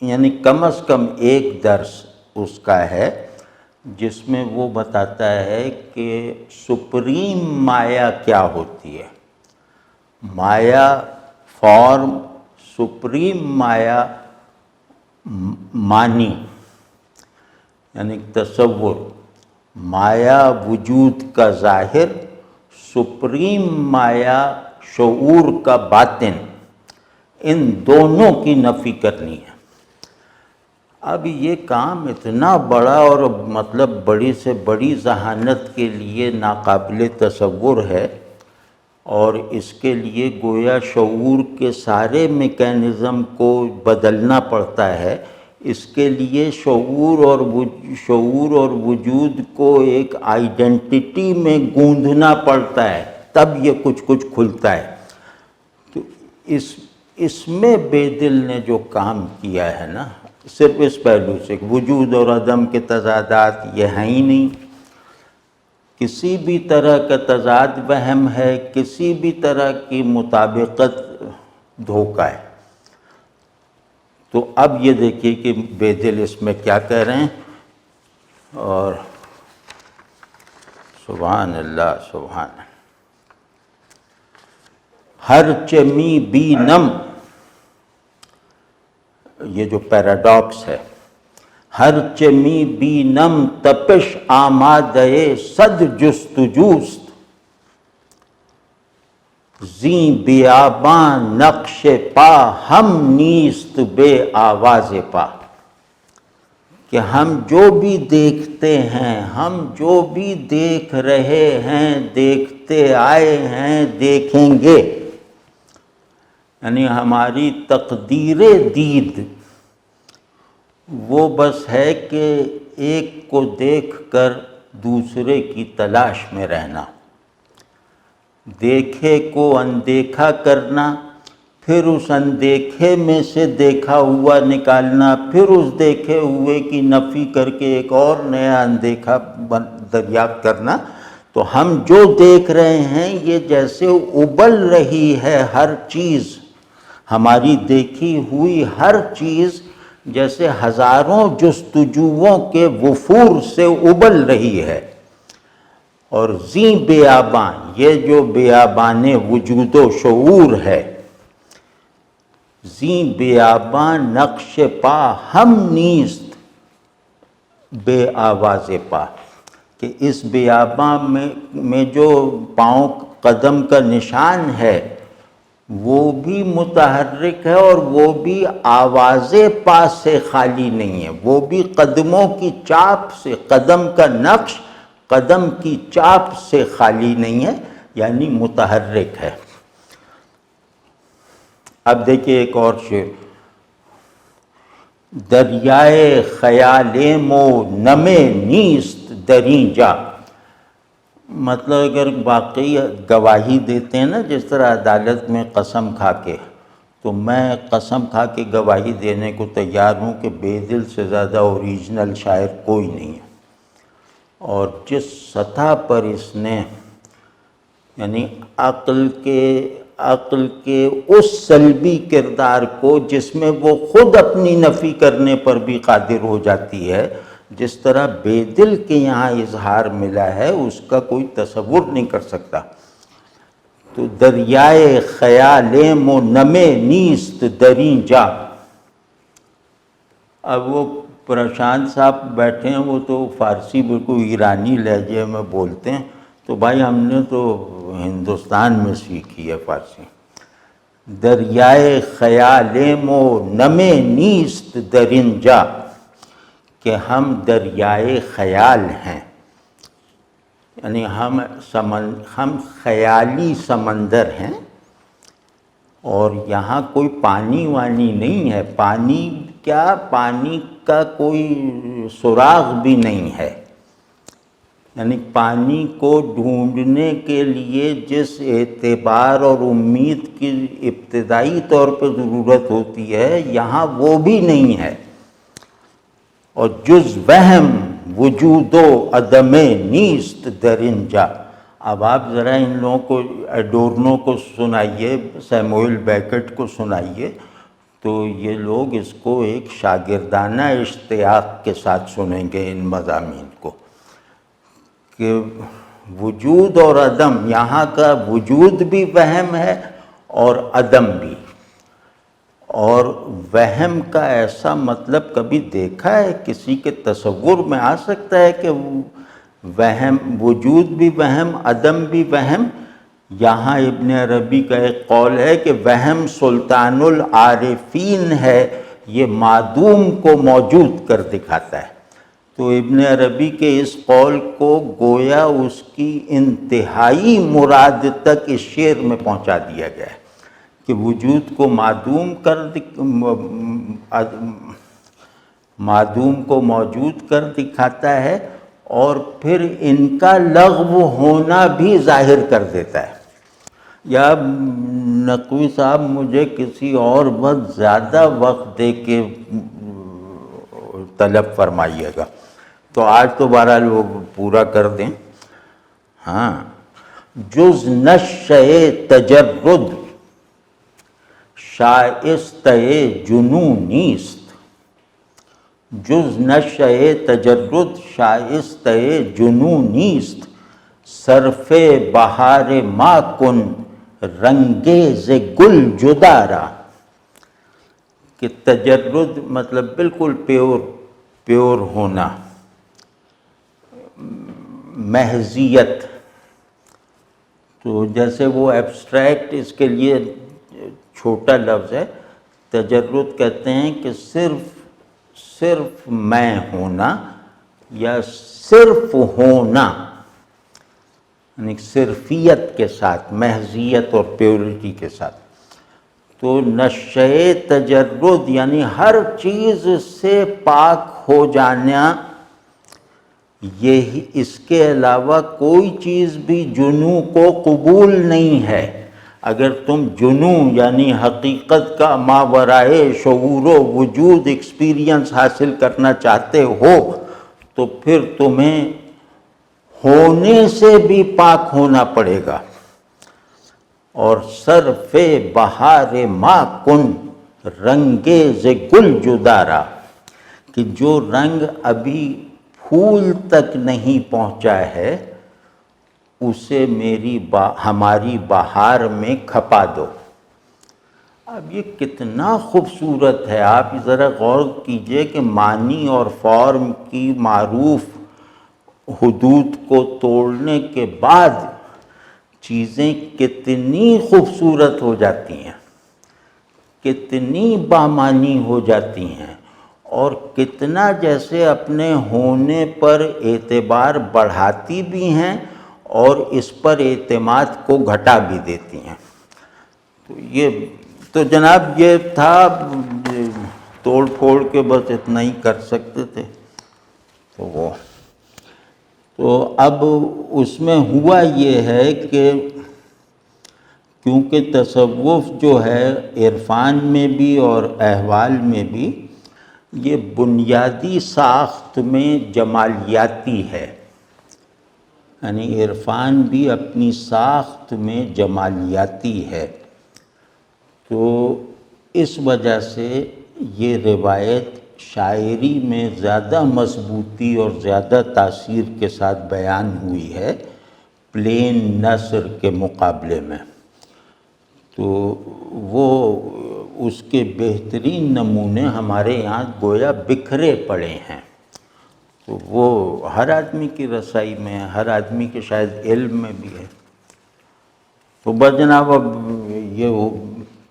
یعنی کم از کم ایک درس اس کا ہے جس میں وہ بتاتا ہے کہ سپریم مایا کیا ہوتی ہے۔ مایا فارم، سپریم مایا معنی، یعنی تصور، مایا وجود کا ظاہر، سپریم مایا شعور کا باطن، ان دونوں کی نفی کرنی ہے۔ اب یہ کام اتنا بڑا اور مطلب بڑی سے بڑی ذہانت کے لیے ناقابل تصور ہے، اور اس کے لیے گویا شعور کے سارے میکینزم کو بدلنا پڑتا ہے۔ اس کے لیے شعور اور وجود کو ایک آئیڈینٹی میں گوندھنا پڑتا ہے، تب یہ کچھ کھلتا ہے۔ تو اس میں بیدل نے جو کام کیا ہے نا، صرف اس پہلو سے وجود اور عدم کے تضادات یہ ہیں ہی نہیں، کسی بھی طرح کا تضاد وہم ہے، کسی بھی طرح کی مطابقت دھوکہ ہے۔ تو اب یہ دیکھیے کہ بیدل اس میں کیا کہہ رہے ہیں، اور سبحان اللہ سبحان اللہ۔ ہر چمی بینم، یہ جو پیراڈاکس ہے، ہر چمی بینم تپش آمادے صد جستجوست، زیں بیاباں نقش پا ہم نیست بے آواز پا، کہ ہم جو بھی دیکھتے ہیں، ہم جو بھی دیکھ رہے ہیں، دیکھتے آئے ہیں، دیکھیں گے، یعنی ہماری تقدیر دید وہ بس ہے کہ ایک کو دیکھ کر دوسرے کی تلاش میں رہنا، دیکھے کو اندیکھا کرنا، پھر اس اندیکھے میں سے دیکھا ہوا نکالنا، پھر اس دیکھے ہوئے کی نفی کر کے ایک اور نیا اندیکھا دریافت کرنا۔ تو ہم جو دیکھ رہے ہیں یہ جیسے ابل رہی ہے ہر چیز، ہماری دیکھی ہوئی ہر چیز جیسے ہزاروں جستجوؤں کے وفور سے ابل رہی ہے، اور زیں بیاباں، یہ جو بیابان وجود و شعور ہے، زیں بیاباں نقش پا ہم نیست بے آواز پا، کہ اس بیاباں میں جو پاؤں قدم کا نشان ہے وہ بھی متحرک ہے، اور وہ بھی آواز پا سے خالی نہیں ہے، وہ بھی قدموں کی چاپ سے، قدم کا نقش قدم کی چاپ سے خالی نہیں ہے، یعنی متحرک ہے۔ اب دیکھیے ایک اور شعر، دریائے خیالیم و نم نیست دریں جا، مطلب اگر واقعی گواہی دیتے ہیں نا جس طرح عدالت میں قسم کھا کے، تو میں قسم کھا کے گواہی دینے کو تیار ہوں کہ بیدل سے زیادہ اوریجنل شاعر کوئی نہیں ہے، اور جس سطح پر اس نے یعنی عقل کے اس سلبی کردار کو جس میں وہ خود اپنی نفی کرنے پر بھی قادر ہو جاتی ہے، جس طرح بے دل کے یہاں اظہار ملا ہے، اس کا کوئی تصور نہیں کر سکتا۔ تو دریائے خیالیم و نمے نیست دریں جا۔ اب وہ پرشانت صاحب بیٹھے ہیں، وہ تو فارسی بالکل ایرانی لہجے میں بولتے ہیں، تو بھائی ہم نے تو ہندوستان میں سیکھی ہے فارسی۔ دریائے خیالیم و نمے نیست دریں جا، کہ ہم دریائے خیال ہیں، یعنی ہم خیالی سمندر ہیں، اور یہاں کوئی پانی وانی نہیں ہے، پانی کیا، پانی کا کوئی سراغ بھی نہیں ہے۔ یعنی پانی کو ڈھونڈنے کے لیے جس اعتبار اور امید کی ابتدائی طور پہ ضرورت ہوتی ہے، یہاں وہ بھی نہیں ہے۔ اور جز وہم وجود و عدم نیست دریں جا۔ اب آپ ذرا ان لوگوں کو، ایڈورنو کو سنائیے، سیموئل بیکٹ کو سنائیے، تو یہ لوگ اس کو ایک شاگردانہ اشتیاق کے ساتھ سنیں گے ان مضامین کو، کہ وجود اور عدم، یہاں کا وجود بھی وہم ہے اور عدم بھی۔ اور وہم کا ایسا مطلب کبھی دیکھا ہے؟ کسی کے تصور میں آ سکتا ہے کہ وہم، وجود بھی وہم، عدم بھی وہم؟ یہاں ابن عربی کا ایک قول ہے کہ وہم سلطان العارفین ہے، یہ معدوم کو موجود کر دکھاتا ہے۔ تو ابن عربی کے اس قول کو گویا اس کی انتہائی مراد تک اس شعر میں پہنچا دیا گیا ہے، کہ وجود کو معدوم کو موجود کر دکھاتا ہے، اور پھر ان کا لغو ہونا بھی ظاہر کر دیتا ہے۔ یا نقوی صاحب مجھے کسی اور وقت زیادہ وقت دے کے طلب فرمائیے گا، تو آج تو بہرحال وہ پورا کر دیں۔ ہاں، جز نشأ تجرد شائستہ جنوں نیست، جز نشأ تجرد شائستہ جنوں نیست، صرف بہار ما کن رنگیز گل جدارا۔ کہ تجرد مطلب بالکل پیور ہونا، محضیت۔ تو جیسے وہ ایبسٹریکٹ، اس کے لیے چھوٹا لفظ ہے، تجرد کہتے ہیں کہ صرف میں ہونا یا صرف ہونا، یعنی صرفیت کے ساتھ، محضیت اور پیورٹی کے ساتھ۔ تو نشأ تجرد یعنی ہر چیز سے پاک ہو جانا، یہی، اس کے علاوہ کوئی چیز بھی جنوں کو قبول نہیں ہے۔ اگر تم جنوں یعنی حقیقت کا ماورائے شعور و وجود ایکسپیرینس حاصل کرنا چاہتے ہو، تو پھر تمہیں ہونے سے بھی پاک ہونا پڑے گا۔ اور صرف بہار ما کن رنگیز گل جدارا، کہ جو رنگ ابھی پھول تک نہیں پہنچا ہے، اسے ہماری بہار میں کھپا دو۔ اب یہ کتنا خوبصورت ہے، آپ ذرا غور کیجئے کہ معنی اور فارم کی معروف حدود کو توڑنے کے بعد چیزیں کتنی خوبصورت ہو جاتی ہیں، کتنی بامعنی ہو جاتی ہیں، اور کتنا جیسے اپنے ہونے پر اعتبار بڑھاتی بھی ہیں اور اس پر اعتماد کو گھٹا بھی دیتی ہیں۔ تو جناب یہ تھا، توڑ پھوڑ کے بس اتنا ہی کر سکتے تھے۔ تو اب اس میں ہوا یہ ہے کہ کیونکہ تصوف جو ہے عرفان میں بھی اور احوال میں بھی، یہ بنیادی ساخت میں جمالیاتی ہے، یعنی عرفان بھی اپنی ساخت میں جمالیاتی ہے، تو اس وجہ سے یہ روایت شاعری میں زیادہ مضبوطی اور زیادہ تاثیر کے ساتھ بیان ہوئی ہے پلین نثر کے مقابلے میں۔ تو وہ اس کے بہترین نمونے ہمارے یہاں گویا بکھرے پڑے ہیں، تو وہ ہر آدمی کی رسائی میں ہے، ہر آدمی کے شاید علم میں بھی ہے۔ تو بس جناب اب یہ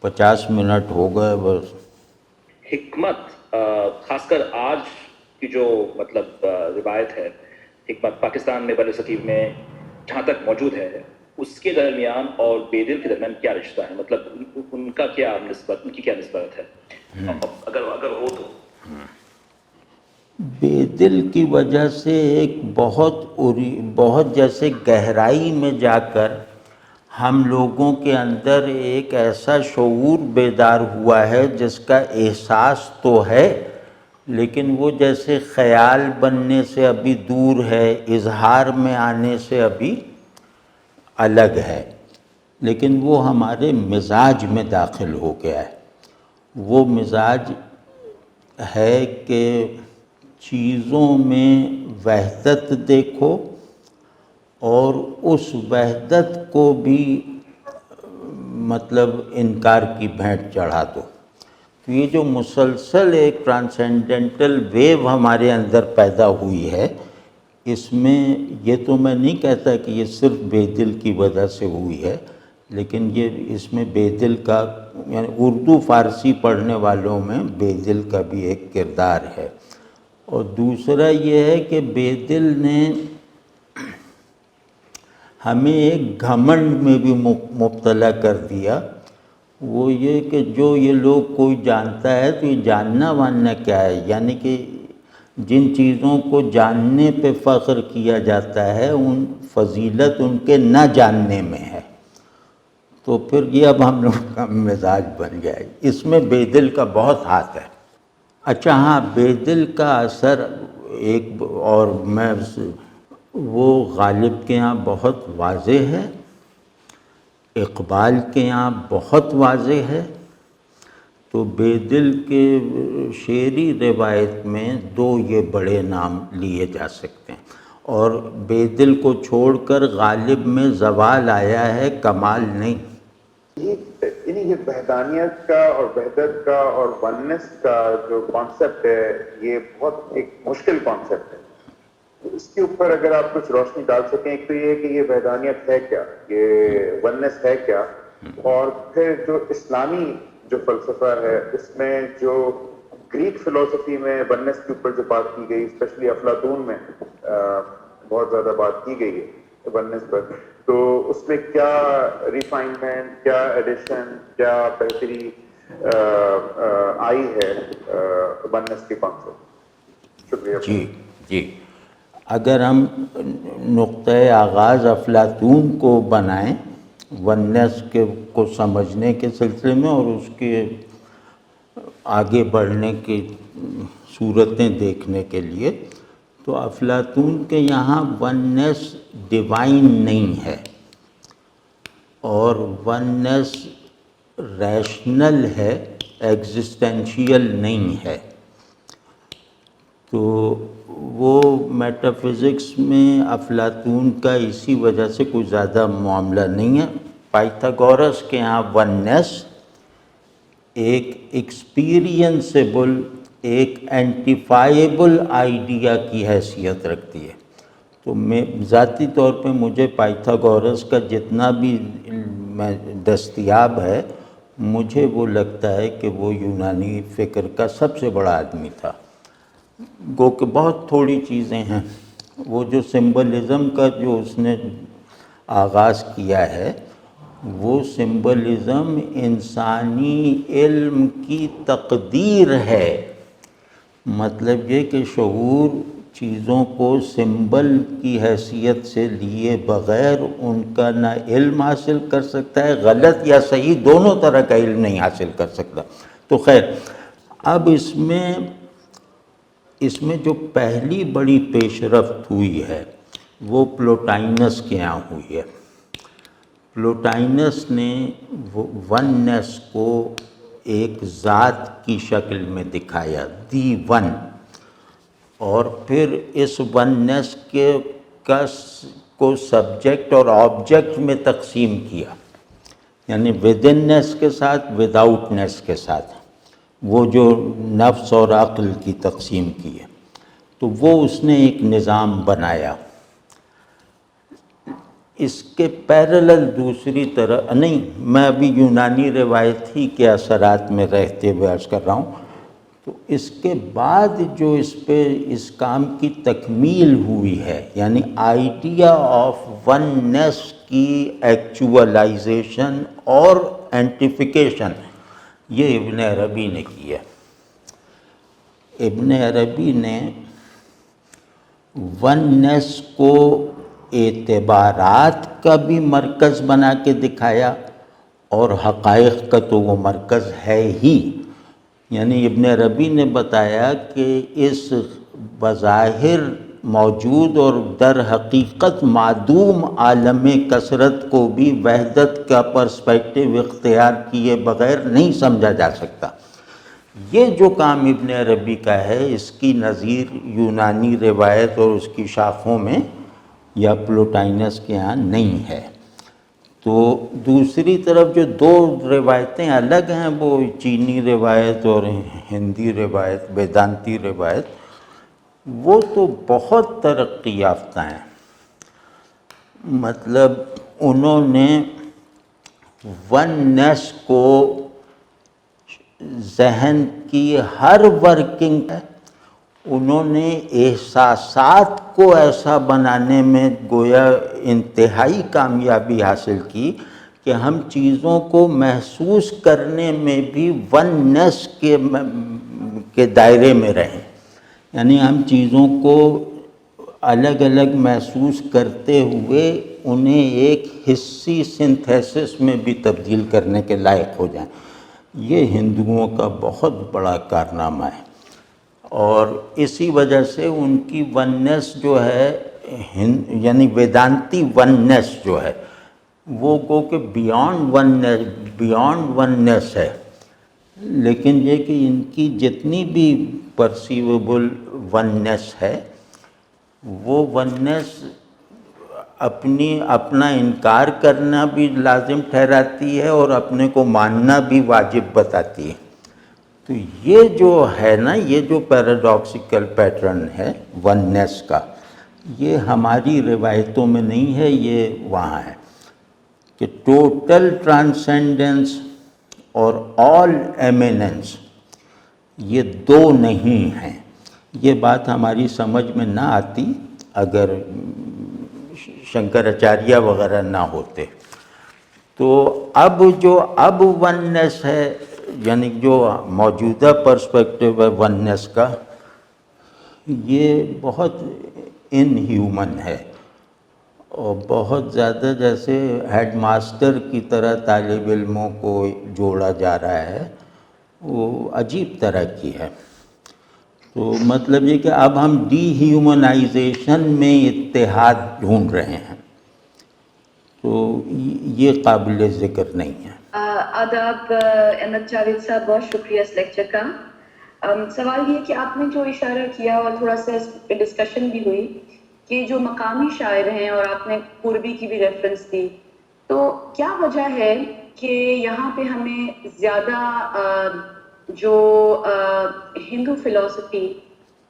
50 منٹ ہو گئے بس۔ حکمت خاص کر آج کی جو مطلب روایت ہے، حکمت پاکستان میں بر صغیر میں جہاں تک موجود ہے، اس کے درمیان اور بے دل کے درمیان کیا رشتہ ہے؟ مطلب ان کا کیا نسبت، ان کی کیا نسبت ہے اگر ہو تو؟ بے دل کی وجہ سے ایک بہت جیسے گہرائی میں جا کر ہم لوگوں کے اندر ایک ایسا شعور بیدار ہوا ہے جس کا احساس تو ہے، لیکن وہ جیسے خیال بننے سے ابھی دور ہے، اظہار میں آنے سے ابھی الگ ہے، لیکن وہ ہمارے مزاج میں داخل ہو گیا ہے۔ وہ مزاج ہے کہ چیزوں میں وحدت دیکھو اور اس وحدت کو بھی مطلب انکار کی بھینٹ چڑھا دو۔ تو یہ جو مسلسل ایک ٹرانسینڈنٹل ویو ہمارے اندر پیدا ہوئی ہے، اس میں یہ تو میں نہیں کہتا کہ یہ صرف بے دل کی وجہ سے ہوئی ہے، لیکن یہ اس میں بے دل کا یعنی اردو فارسی پڑھنے والوں میں بے دل کا بھی ایک کردار ہے۔ اور دوسرا یہ ہے کہ بے دل نے ہمیں ایک گھمنڈ میں بھی مبتلا کر دیا، وہ یہ کہ جو یہ لوگ کوئی جانتا ہے تو یہ جاننا واننا کیا ہے، یعنی کہ جن چیزوں کو جاننے پہ فخر کیا جاتا ہے ان فضیلت ان کے نہ جاننے میں ہے۔ تو پھر یہ اب ہم لوگ کا مزاج بن گیا ہے، اس میں بے دل کا بہت ہاتھ ہے۔ اچھا ہاں، بے دل کا اثر ایک اور میں وہ غالب کے یہاں بہت واضح ہے، اقبال کے یہاں بہت واضح ہے۔ تو بے دل کے شعری روایت میں دو یہ بڑے نام لیے جا سکتے ہیں، اور بے دل کو چھوڑ کر غالب میں زوال آیا ہے، کمال نہیں۔ یہ وحدانیت کا اور وحدت کا اور وننس کا جو کانسیپٹ ہے، یہ بہت ایک مشکل کانسیپٹ ہے۔ اس کے اوپر اگر آپ کچھ روشنی ڈال سکیں، ایک تو یہ کہ یہ وحدانیت ہے کیا، یہ وننس ہے کیا، اور پھر جو اسلامی جو فلسفہ ہے اس میں جو گریک فلسفی میں وننس کے اوپر جو بات کی گئی، اسپیشلی افلاطون میں بہت زیادہ بات کی گئی ہے وننس پر، تو اس میں کیا ریفائنمنٹ، کیا ایڈیشن، کیا بہتری آئی ہے وننس کے کانسیپٹ؟ شکریہ۔ جی اگر ہم نقطۂ آغاز افلاطون کو بنائیں وننس کو سمجھنے کے سلسلے میں اور اس کے آگے بڑھنے کی صورتیں دیکھنے کے لیے، تو افلاطون کے یہاں وننس ڈیوائن نہیں ہے، اور وننس ریشنل ہے، ایگزسٹینشیل نہیں ہے۔ تو وہ میٹافزکس میں افلاطون کا اسی وجہ سے کوئی زیادہ معاملہ نہیں ہے۔ پائتھاگورس کے ہاں وننس ایک ایکسپیرینسیبل، ایک اینٹیفائیبل آئیڈیا کی حیثیت رکھتی ہے۔ تو میں ذاتی طور پہ مجھے پائتھاگورس کا جتنا بھی دستیاب ہے، مجھے وہ لگتا ہے کہ وہ یونانی فکر کا سب سے بڑا آدمی تھا۔ گو کہ بہت تھوڑی چیزیں ہیں، وہ جو سمبلزم کا جو اس نے آغاز کیا ہے، وہ سمبلزم انسانی علم کی تقدیر ہے۔ مطلب یہ کہ شعور چیزوں کو سمبل کی حیثیت سے لیے بغیر ان کا نہ علم حاصل کر سکتا ہے، غلط یا صحیح دونوں طرح کا علم نہیں حاصل کر سکتا۔ تو خیر، اب اس میں جو پہلی بڑی پیش رفت ہوئی ہے وہ پلوٹائنس کے یہاں ہوئی ہے۔ پلوٹائنس نے وننس کو ایک ذات کی شکل میں دکھایا، دی ون، اور پھر اس وننس کو سبجیکٹ اور آبجیکٹ میں تقسیم کیا، یعنی ود اننس کے ساتھ، ود آؤٹنس کے ساتھ، وہ جو نفس اور عقل کی تقسیم کی ہے، تو وہ اس نے ایک نظام بنایا۔ اس کے پیرلل دوسری طرح نہیں، میں ابھی یونانی روایت ہی کے اثرات میں رہتے ہوئے عرض کر رہا ہوں، تو اس کے بعد جو اس پہ اس کام کی تکمیل ہوئی ہے، یعنی آئیڈیا آف وننس کی ایکچولائزیشن اور اینٹیفیکیشن، یہ ابن عربی نے کی ہے۔ ابن عربی نے وننس کو اعتبارات کا بھی مرکز بنا کے دکھایا، اور حقائق کا تو وہ مرکز ہے ہی۔ یعنی ابن عربی نے بتایا کہ اس بظاہر موجود اور در حقیقت معدوم عالم کثرت کو بھی وحدت کا پرسپیکٹیو اختیار کیے بغیر نہیں سمجھا جا سکتا۔ یہ جو کام ابن عربی کا ہے، اس کی نظیر یونانی روایت اور اس کی شاخوں میں یا پلوٹائنس کے ہاں نہیں ہے۔ تو دوسری طرف جو دو روایتیں الگ ہیں، وہ چینی روایت اور ہندی روایت، ویدانتی روایت، وہ تو بہت ترقی یافتہ ہیں۔ مطلب انہوں نے وننس کو ذہن کی ہر ورکنگ، انہوں نے احساسات کو ایسا بنانے میں گویا انتہائی کامیابی حاصل کی کہ ہم چیزوں کو محسوس کرنے میں بھی وننس کے دائرے میں رہیں، یعنی ہم چیزوں کو الگ الگ محسوس کرتے ہوئے انہیں ایک حسی سنتھیسس میں بھی تبدیل کرنے کے لائق ہو جائیں۔ یہ ہندوؤں کا بہت بڑا کارنامہ ہے، اور اسی وجہ سے ان کی وننس جو ہے، یعنی ویدانتی وننس جو ہے، وہ گو کہ بیانڈ وننس ہے، لیکن یہ کہ ان کی جتنی بھی پرسیویبل وننس ہے، وہ وننس اپنا انکار کرنا بھی لازم ٹھہراتی ہے اور اپنے کو ماننا بھی واجب بتاتی ہے۔ تو یہ جو ہے نا، یہ جو پیراڈاکسیکل پیٹرن ہے وننس کا، یہ ہماری روایتوں میں نہیں ہے، یہ وہاں ہے کہ ٹوٹل ٹرانسینڈنس اور آل ایمیننس یہ دو نہیں ہیں۔ یہ بات ہماری سمجھ میں نہ آتی اگر شنکراچاریہ وغیرہ نہ ہوتے۔ تو اب وننس ہے، یعنی جو موجودہ پرسپیکٹیو ہے وننس کا، یہ بہت ان ہیومن ہے، اور بہت زیادہ جیسے ہیڈ ماسٹر کی طرح طالب علموں کو جوڑا جا رہا ہے، وہ عجیب طرح کی ہے۔ تو مطلب یہ کہ اب ہم ڈی ہیومنائزیشن میں اتحاد ڈھونڈ رہے ہیں، تو یہ قابل ذکر نہیں ہے۔ آداب احمد جاوید صاحب، بہت شکریہ اس لیکچر کا۔ سوال یہ کہ آپ نے جو اشارہ کیا اور تھوڑا سا اس پہ ڈسکشن بھی ہوئی کہ جو مقامی شاعر ہیں، اور آپ نے پوربی کی بھی ریفرنس دی، تو کیا وجہ ہے کہ یہاں پہ ہمیں زیادہ جو ہندو فلسفی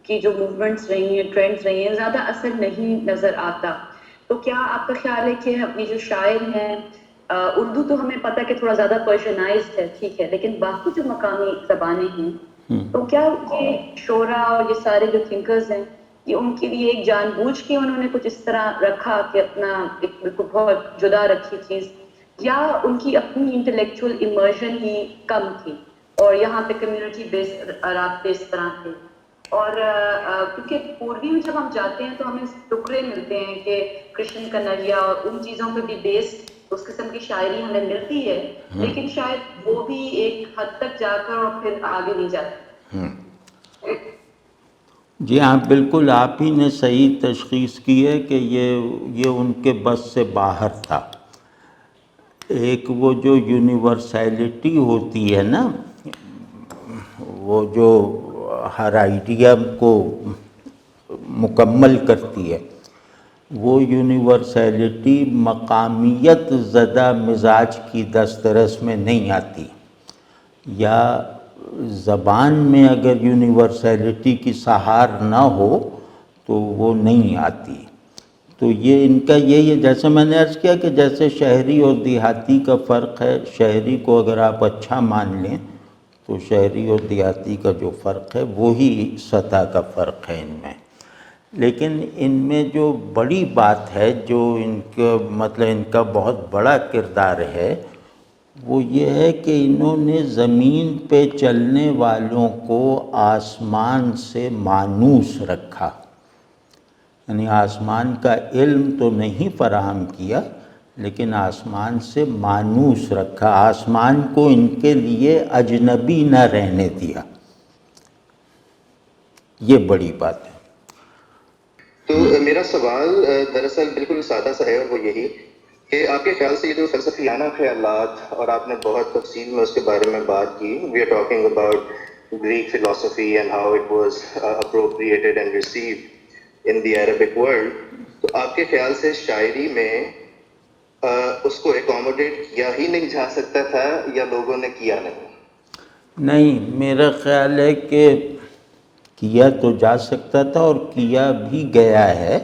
کی جو موومنٹس رہی ہیں، ٹرینڈز رہی ہیں، زیادہ اثر نہیں نظر آتا؟ تو کیا آپ کا خیال ہے کہ اپنی جو شاعر ہیں، اردو تو ہمیں پتہ کہ تھوڑا زیادہ پرشنائزڈ ہے، ٹھیک ہے، لیکن باقی جو مقامی زبانیں ہیں، تو کیا یہ شعراء اور یہ سارے جو تھنکرز ہیں، یہ ان کے لیے ایک جان بوجھ کے انہوں نے کچھ اس طرح رکھا کہ اپنا ایک بالکل بہت جدا رکھی چیز، یا ان کی اپنی انٹلیکچوئل ایمرجن ہی کم تھی اور یہاں پہ کمیونٹی بیسڈ رابطے اس طرح تھے؟ اور کیونکہ پوروی میں جب ہم جاتے ہیں تو ہمیں ٹکڑے ملتے ہیں کہ کرشن کنریا اور ان چیزوں پہ بھی بیسڈ اس قسم کی شاعری ہمیں ملتی ہے، لیکن شاید وہ بھی ایک حد تک جا کر اور پھر آگے نہیں جاتی۔ جی ہاں بالکل، آپ ہی نے صحیح تشخیص کی ہے کہ یہ ان کے بس سے باہر تھا۔ ایک وہ جو یونیورسیلٹی ہوتی ہے نا، وہ جو ہر آئیڈیا کو مکمل کرتی ہے، وہ یونیورسیلٹی مقامیت زدہ مزاج کی دسترس میں نہیں آتی، یا زبان میں اگر یونیورسیلٹی کی سہار نہ ہو تو وہ نہیں آتی۔ تو یہ ان کا یہی ہے، جیسے میں نے عرض کیا کہ جیسے شہری اور دیہاتی کا فرق ہے، شہری کو اگر آپ اچھا مان لیں تو شہری اور دیہاتی کا جو فرق ہے وہی سطح کا فرق ہے ان میں۔ لیکن ان میں جو بڑی بات ہے، جو ان کا مطلب ان کا بہت بڑا کردار ہے، وہ یہ ہے کہ انہوں نے زمین پہ چلنے والوں کو آسمان سے مانوس رکھا، یعنی آسمان کا علم تو نہیں فراہم کیا لیکن آسمان سے مانوس رکھا، آسمان کو ان کے لیے اجنبی نہ رہنے دیا۔ یہ بڑی بات ہے۔ تو میرا سوال دراصل بالکل سادہ سا ہے، اور وہ یہی کہ آپ کے خیال سے یہ جو فلسفیانہ خیالات، اور آپ نے بہت تفصیل میں اس کے بارے میں بات کی، we are talking about Greek philosophy and how it was appropriated and received in the Arabic world, تو آپ کے خیال سے شاعری میں اس کو اکوموڈیٹ کیا ہی نہیں جا سکتا تھا، یا لوگوں نے کیا نہیں؟ نہیں، میرا خیال ہے کہ کیا تو جا سکتا تھا اور کیا بھی گیا ہے۔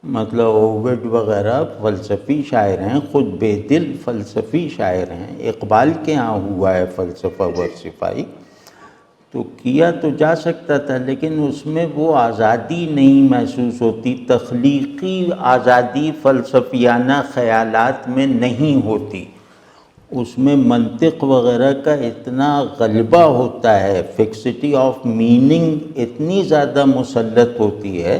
مطلب اووڈ وغیرہ فلسفی شاعر ہیں، خود بے دل فلسفی شاعر ہیں، اقبال کے ہاں ہوا ہے فلسفہ ورصفائی، تو کیا تو جا سکتا تھا لیکن اس میں وہ آزادی نہیں محسوس ہوتی، تخلیقی آزادی فلسفیانہ خیالات میں نہیں ہوتی، اس میں منطق وغیرہ کا اتنا غلبہ ہوتا ہے، فکسٹی آف میننگ اتنی زیادہ مسلط ہوتی ہے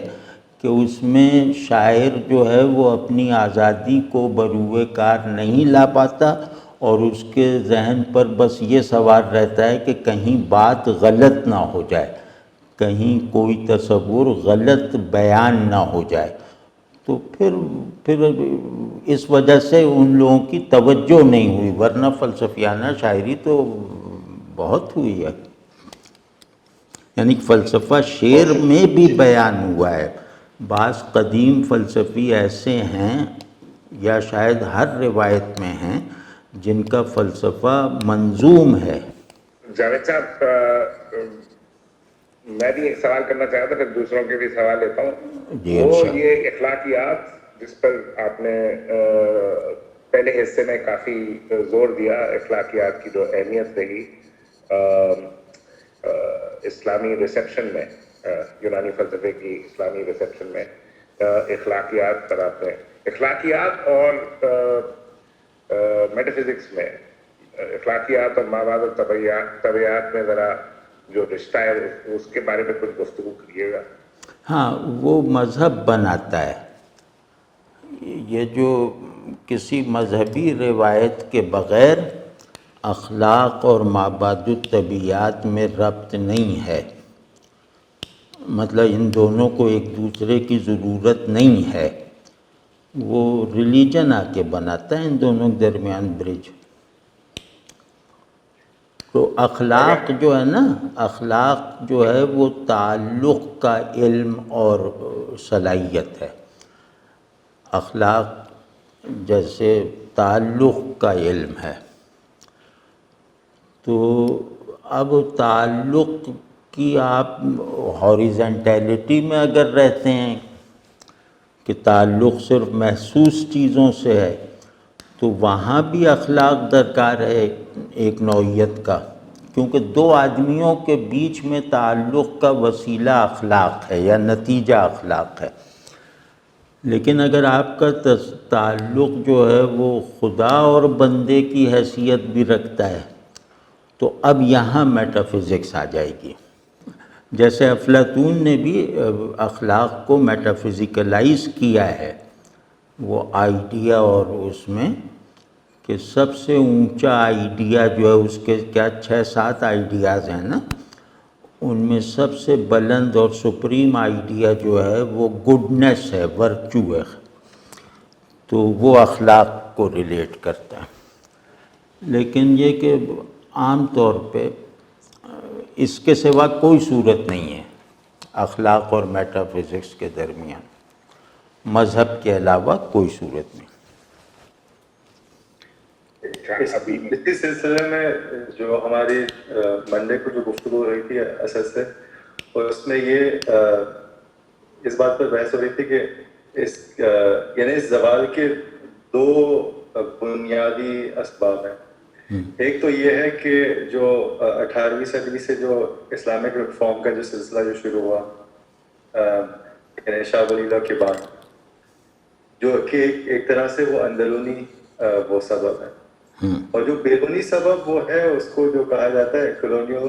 کہ اس میں شاعر جو ہے وہ اپنی آزادی کو بروئے کار نہیں لا پاتا، اور اس کے ذہن پر بس یہ سوال رہتا ہے کہ کہیں بات غلط نہ ہو جائے، کہیں کوئی تصور غلط بیان نہ ہو جائے۔ تو پھر اس وجہ سے ان لوگوں کی توجہ نہیں ہوئی، ورنہ فلسفیانہ شاعری تو بہت ہوئی ہے، یعنی فلسفہ شعر میں بھی بیان ہوا ہے۔ بعض قدیم فلسفی ایسے ہیں، یا شاید ہر روایت میں ہیں، جن کا فلسفہ منظوم ہے۔ جاوید صاحب، میں بھی ایک سوال کرنا چاہتا تھا، پھر دوسروں کے بھی سوال لیتا ہوں۔ جی وہ انشاءاللہ۔ یہ اخلاقیات جس پر آپ نے پہلے حصے میں کافی زور دیا، اخلاقیات کی جو اہمیت رہی اسلامی ریسیپشن میں، یونانی فلسفے کی اسلامی ریسیپشن میں، اخلاقیات پر آپ نے، اخلاقیات اور میٹا فزکس میں، اخلاقیات اور مابعد الطبیعیات میں ذرا جو رشتہ ہے اس کے بارے میں کچھ گفتگو کریے گا۔ ہاں، وہ مذہب بناتا ہے، یہ جو کسی مذہبی روایت کے بغیر اخلاق اور مابعد الطبیعیات میں ربط نہیں ہے، مطلب ان دونوں کو ایک دوسرے کی ضرورت نہیں ہے، وہ ریلیجن آ کے بناتا ہے ان دونوں کے درمیان برج۔ تو اخلاق جو ہے نا، اخلاق جو ہے وہ تعلق کا علم اور صلاحیت ہے، اخلاق جیسے تعلق کا علم ہے۔ تو اب تعلق کی آپ ہاریزنٹیلٹی میں اگر رہتے ہیں کہ تعلق صرف محسوس چیزوں سے ہے، تو وہاں بھی اخلاق درکار ہے ایک نوعیت کا، کیونکہ دو آدمیوں کے بیچ میں تعلق کا وسیلہ اخلاق ہے یا نتیجہ اخلاق ہے۔ لیکن اگر آپ کا تعلق جو ہے وہ خدا اور بندے کی حیثیت بھی رکھتا ہے تو اب یہاں میٹا فزکس آ جائے گی۔ جیسے افلاطون نے بھی اخلاق کو میٹا فزیکلائز کیا ہے، وہ آئیڈیا، اور اس میں کہ سب سے اونچا آئیڈیا جو ہے، اس کے کیا 6-7 آئیڈیاز ہیں نا، ان میں سب سے بلند اور سپریم آئیڈیا جو ہے وہ گڈنس ہے، ورچو ہے، تو وہ اخلاق کو ریلیٹ کرتا ہے۔ لیکن یہ کہ عام طور پہ اس کے سوا کوئی صورت نہیں ہے اخلاق اور میٹا فزکس کے درمیان، مذہب کے علاوہ کوئی صورت نہیں۔ اسی سلسلے میں جو ہماری منڈے کو جو گفتگو ہو رہی تھی اسد سے، اور اس میں یہ اس بات پر بحث ہو رہی تھی کہ یعنی اس زوال کے دو بنیادی اسباب ہیں۔ ایک تو یہ ہے کہ جو 18ویں صدی سے جو اسلامک ریفارم کا جو سلسلہ جو شروع ہوا یعنی شاہ ولی اللہ کے بعد، جو کہ ایک طرح سے وہ اندرونی وہ سبب ہے، اور جو بیرونی سبب وہ ہے اس کو جو کہا جاتا ہے کولونیل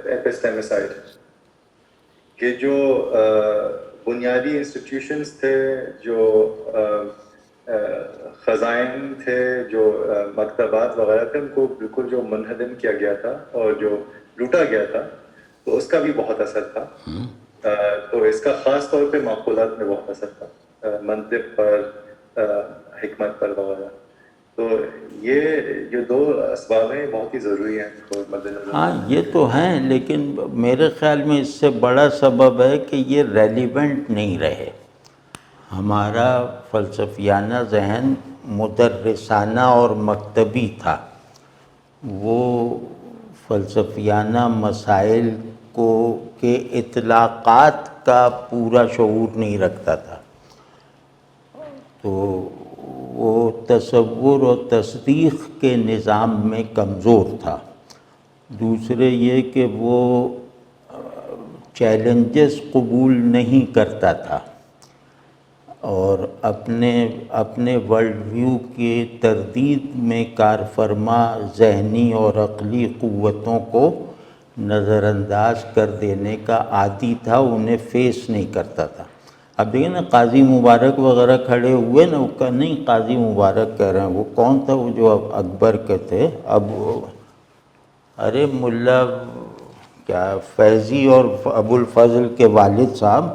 ایپسٹیمیسائڈ، کہ جو بنیادی انسٹیٹیوشنز تھے، جو خزائن تھے، جو مکتبات وغیرہ تھے، ان کو بالکل جو منہدم کیا گیا تھا اور جو لوٹا گیا تھا، تو اس کا بھی بہت اثر تھا۔ تو اس کا خاص طور پہ معقولات میں بہت اثر تھا، منطق پر، حکمت پر وغیرہ۔ تو یہ جو دو اسباب ہیں بہت ہی ضروری ہیں کو مد نظر۔ ہاں یہ تو ہیں، لیکن میرے خیال میں اس سے بڑا سبب ہے کہ یہ ریلیونٹ نہیں رہے۔ ہمارا فلسفیانہ ذہن مدرسانہ اور مکتبی تھا، وہ فلسفیانہ مسائل کو کے اطلاقات کا پورا شعور نہیں رکھتا تھا، تو وہ تصور اور تصدیق کے نظام میں کمزور تھا۔ دوسرے یہ کہ وہ چیلنجز قبول نہیں کرتا تھا، اور اپنے ورلڈ ویو کی تردید میں کار فرما ذہنی اور عقلی قوتوں کو نظر انداز کر دینے کا عادی تھا، انہیں فیس نہیں کرتا تھا۔ اب دیکھیں نا قاضی مبارک وغیرہ کھڑے ہوئے نا، وہ نہیں قاضی مبارک کہہ رہے ہیں، وہ کون تھا، وہ جو اکبر کے تھے، اب ارے ملا کیا فیضی اور ابو الفضل کے والد صاحب،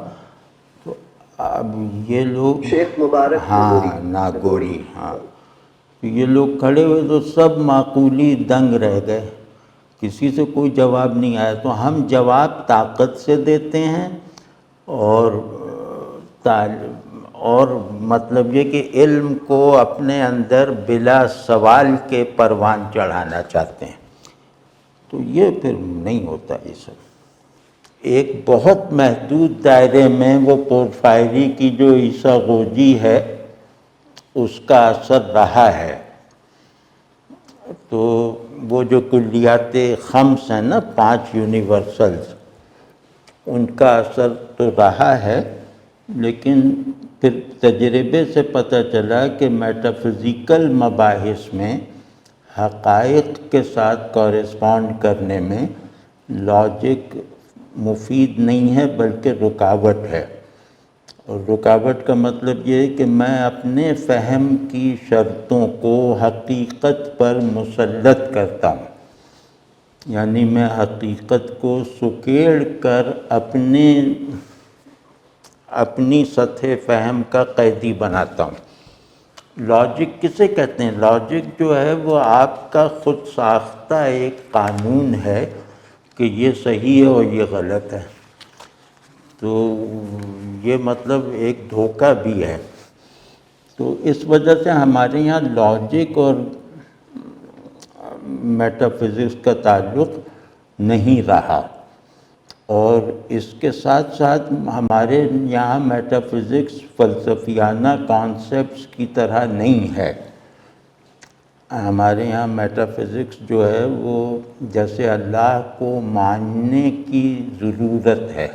تو اب یہ لوگ شیخ مبارک ہاں ناگوری، ہاں تو یہ لوگ کھڑے ہوئے تو سب معقولی دنگ رہ گئے، کسی سے کوئی جواب نہیں آیا۔ تو ہم جواب طاقت سے دیتے ہیں، اور مطلب یہ کہ علم کو اپنے اندر بلا سوال کے پروان چڑھانا چاہتے ہیں، تو یہ پھر نہیں ہوتا یہ سب۔ ایک بہت محدود دائرے میں وہ پورفائری کی جو عیسیٰ غوجی ہے اس کا اثر رہا ہے، تو وہ جو کلیات خمس ہیں نا، 5 یونیورسلز، ان کا اثر تو رہا ہے، لیکن پھر تجربے سے پتہ چلا کہ میٹافزیکل مباحث میں حقائق کے ساتھ کورسپونڈ کرنے میں لاجک مفید نہیں ہے بلکہ رکاوٹ ہے۔ اور رکاوٹ کا مطلب یہ ہے کہ میں اپنے فہم کی شرطوں کو حقیقت پر مسلط کرتا ہوں، یعنی میں حقیقت کو سکیڑ کر اپنی سطح فہم کا قیدی بناتا ہوں۔ لاجک کسے کہتے ہیں؟ لاجک جو ہے وہ آپ کا خود ساختہ ایک قانون ہے کہ یہ صحیح ہے اور یہ غلط ہے، تو یہ مطلب ایک دھوکہ بھی ہے۔ تو اس وجہ سے ہمارے یہاں لاجک اور میٹا فزکس کا تعلق نہیں رہا، اور اس کے ساتھ ساتھ ہمارے یہاں میٹا فزکس فلسفیانہ کانسیپٹس کی طرح نہیں ہے۔ ہمارے یہاں میٹا فزکس جو ہے وہ جیسے اللہ کو ماننے کی ضرورت ہے،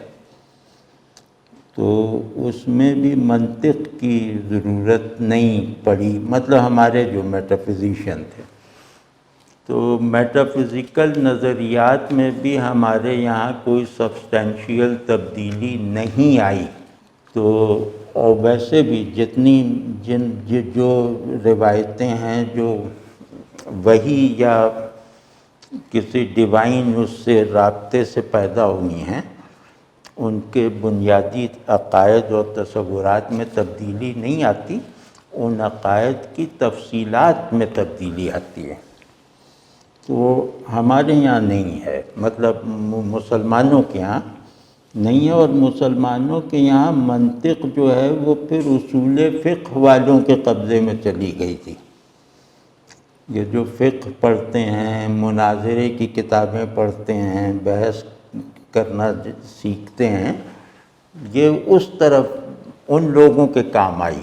تو اس میں بھی منطق کی ضرورت نہیں پڑی، مطلب ہمارے جو میٹا فزیشین تھے۔ تو میٹا فزیکل نظریات میں بھی ہمارے یہاں کوئی سبسٹینشیل تبدیلی نہیں آئی۔ تو اور ویسے بھی جو روایتیں ہیں جو وحی یا کسی ڈیوائن اس سے رابطے سے پیدا ہوئی ہیں، ان کے بنیادی عقائد اور تصورات میں تبدیلی نہیں آتی، ان عقائد کی تفصیلات میں تبدیلی آتی ہے۔ تو ہمارے یہاں نہیں ہے، مطلب مسلمانوں کے یہاں نہیں ہے، اور مسلمانوں کے یہاں منطق جو ہے وہ پھر اصول فقہ والوں کے قبضے میں چلی گئی تھی۔ یہ جو فقہ پڑھتے ہیں، مناظرے کی کتابیں پڑھتے ہیں، بحث کرنا سیکھتے ہیں، یہ اس طرف ان لوگوں کے کام آئی،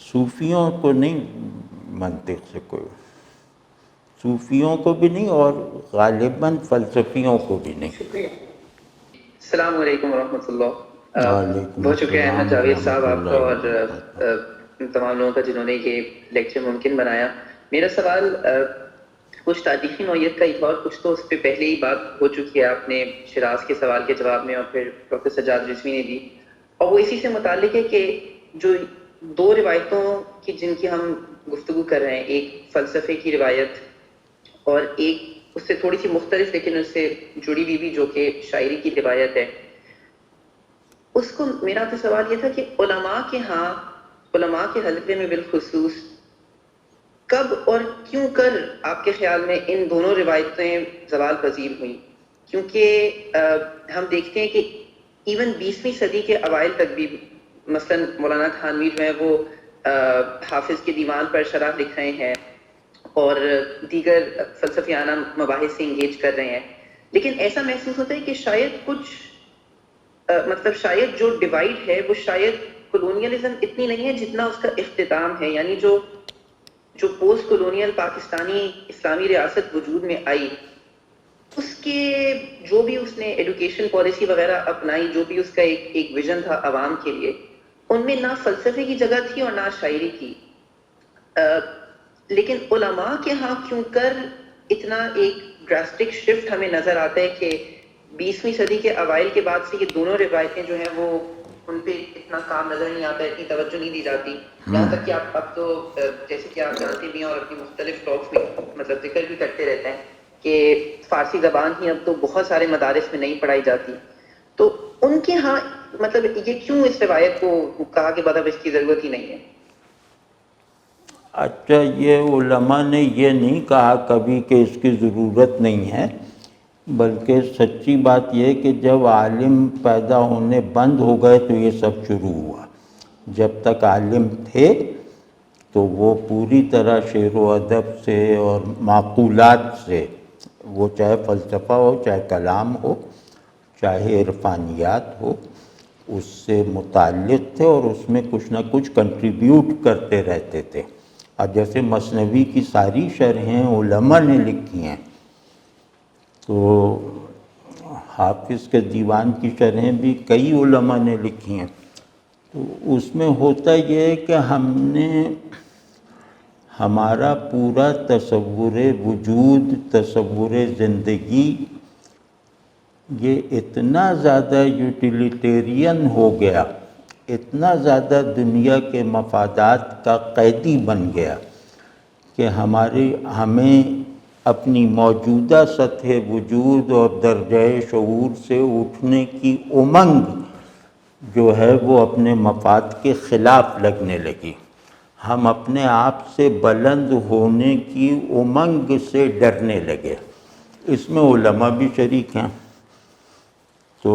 صوفیوں کو نہیں، منطق سے کوئی، صوفیوں کو بھی نہیں اور غالباً فلسفیوں کو بھی نہیں۔ السلام علیکم ورحمۃ اللہ۔ وعلیکم بہت شکریہ السلام احمد جاوید صاحب ورحمۃ آپ کا اللہ اور وبرکاتہ۔ تمام لوگوں کا جنہوں نے یہ لیکچر ممکن بنایا۔ میرا سوال کچھ تاریخی نوعیت کا ہی تھا، اور کچھ تو اس پہ پہلے ہی بات ہو چکی ہے آپ نے شراز کے سوال کے جواب میں، اور پھر ڈاکٹر سجاد رضوی نے دی، اور وہ اسی سے متعلق ہے کہ جو دو روایتوں کی جن کی ہم گفتگو کر رہے ہیں، ایک فلسفے کی روایت اور ایک اس سے تھوڑی سی مختلف لیکن اس سے جڑی ہوئی بھی جو کہ شاعری کی روایت ہے، اس کو میرا تو سوال یہ تھا کہ علماء کے ہاں، علماء کے حلقے میں بالخصوص کب اور کیوں کر آپ کے خیال میں ان دونوں روایتیں زوال پذیر ہوئیں؟ کیونکہ ہم دیکھتے ہیں کہ ایون 20ویں صدی کے اوائل تک بھی مثلا مولانا تھانوی جو ہیں وہ حافظ کے دیوان پر شرح لکھ رہے ہیں اور دیگر فلسفیانہ مباحث سے انگیج کر رہے ہیں، لیکن ایسا محسوس ہوتا ہے کہ شاید کچھ مطلب شاید جو ڈیوائڈ ہے وہ شاید کولونیلزم اتنی نہیں ہے جتنا اس کا اختتام ہے، یعنی جو پوسٹ کولونیل پاکستانی اسلامی ریاست وجود میں آئی، اس کے جو بھی اس نے ایڈوکیشن پالیسی وغیرہ اپنائی، جو بھی اس کا ایک ویژن تھا عوام کے لیے، ان میں نہ فلسفے کی جگہ تھی اور نہ شاعری کی۔ لیکن علماء کے ہاں کیوں کر اتنا ایک ڈراسٹک شفٹ ہمیں نظر آتا ہے کہ 20ویں صدی کے اوائل کے بعد سے یہ دونوں روایتیں جو ہیں وہ ان پہ اتنا کام نظر نہیں آتا ہے، اتنی توجہ نہیں دی جاتی، یہاں تک کہ آپ اب تو جیسے کہ آپ جانتے بھی ہیں اور اپنی مختلف ٹاکس میں مطلب ذکر بھی کرتے رہتے ہیں کہ فارسی زبان ہی اب تو بہت سارے مدارس میں نہیں پڑھائی جاتی، تو ان کے ہاں مطلب یہ کیوں اس روایت کو کہا کہ مطلب اس کی ضرورت ہی نہیں ہے؟ اچھا، یہ علماء نے یہ نہیں کہا کبھی کہ اس کی ضرورت نہیں ہے، بلکہ سچی بات یہ کہ جب عالم پیدا ہونے بند ہو گئے تو یہ سب شروع ہوا۔ جب تک عالم تھے تو وہ پوری طرح شعر و ادب سے اور معقولات سے، وہ چاہے فلسفہ ہو، چاہے کلام ہو، چاہے عرفانیات ہو، اس سے متعلق تھے اور اس میں کچھ نہ کچھ کنٹریبیوٹ کرتے رہتے تھے۔ اب جیسے مثنوی کی ساری شرحیں علماء نے لکھی ہیں، تو حافظ کے دیوان کی شرحیں بھی کئی علماء نے لکھی ہیں۔ تو اس میں ہوتا یہ ہے کہ ہم نے ہمارا پورا تصور وجود، تصور زندگی، یہ اتنا زیادہ یوٹیلیٹیرین ہو گیا، اتنا زیادہ دنیا کے مفادات کا قیدی بن گیا کہ ہمیں اپنی موجودہ سطح وجود اور درجہ شعور سے اٹھنے کی امنگ جو ہے وہ اپنے مفاد کے خلاف لگنے لگی۔ ہم اپنے آپ سے بلند ہونے کی امنگ سے ڈرنے لگے۔ اس میں علماء بھی شریک ہیں۔ تو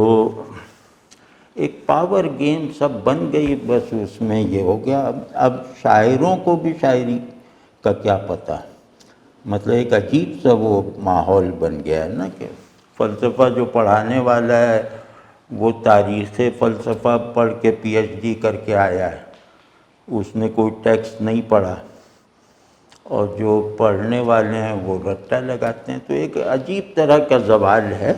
ایک پاور گیم سب بن گئی، بس اس میں یہ ہو گیا۔ اب شاعروں کو بھی شاعری کا کیا پتہ، مطلب ایک عجیب سا وہ ماحول بن گیا ہے نا کہ فلسفہ جو پڑھانے والا ہے وہ تاریخ فلسفہ پڑھ کے پی ایچ ڈی کر کے آیا ہے، اس نے کوئی ٹیکسٹ نہیں پڑھا، اور جو پڑھنے والے ہیں وہ رٹا لگاتے ہیں۔ تو ایک عجیب طرح کا زوال ہے،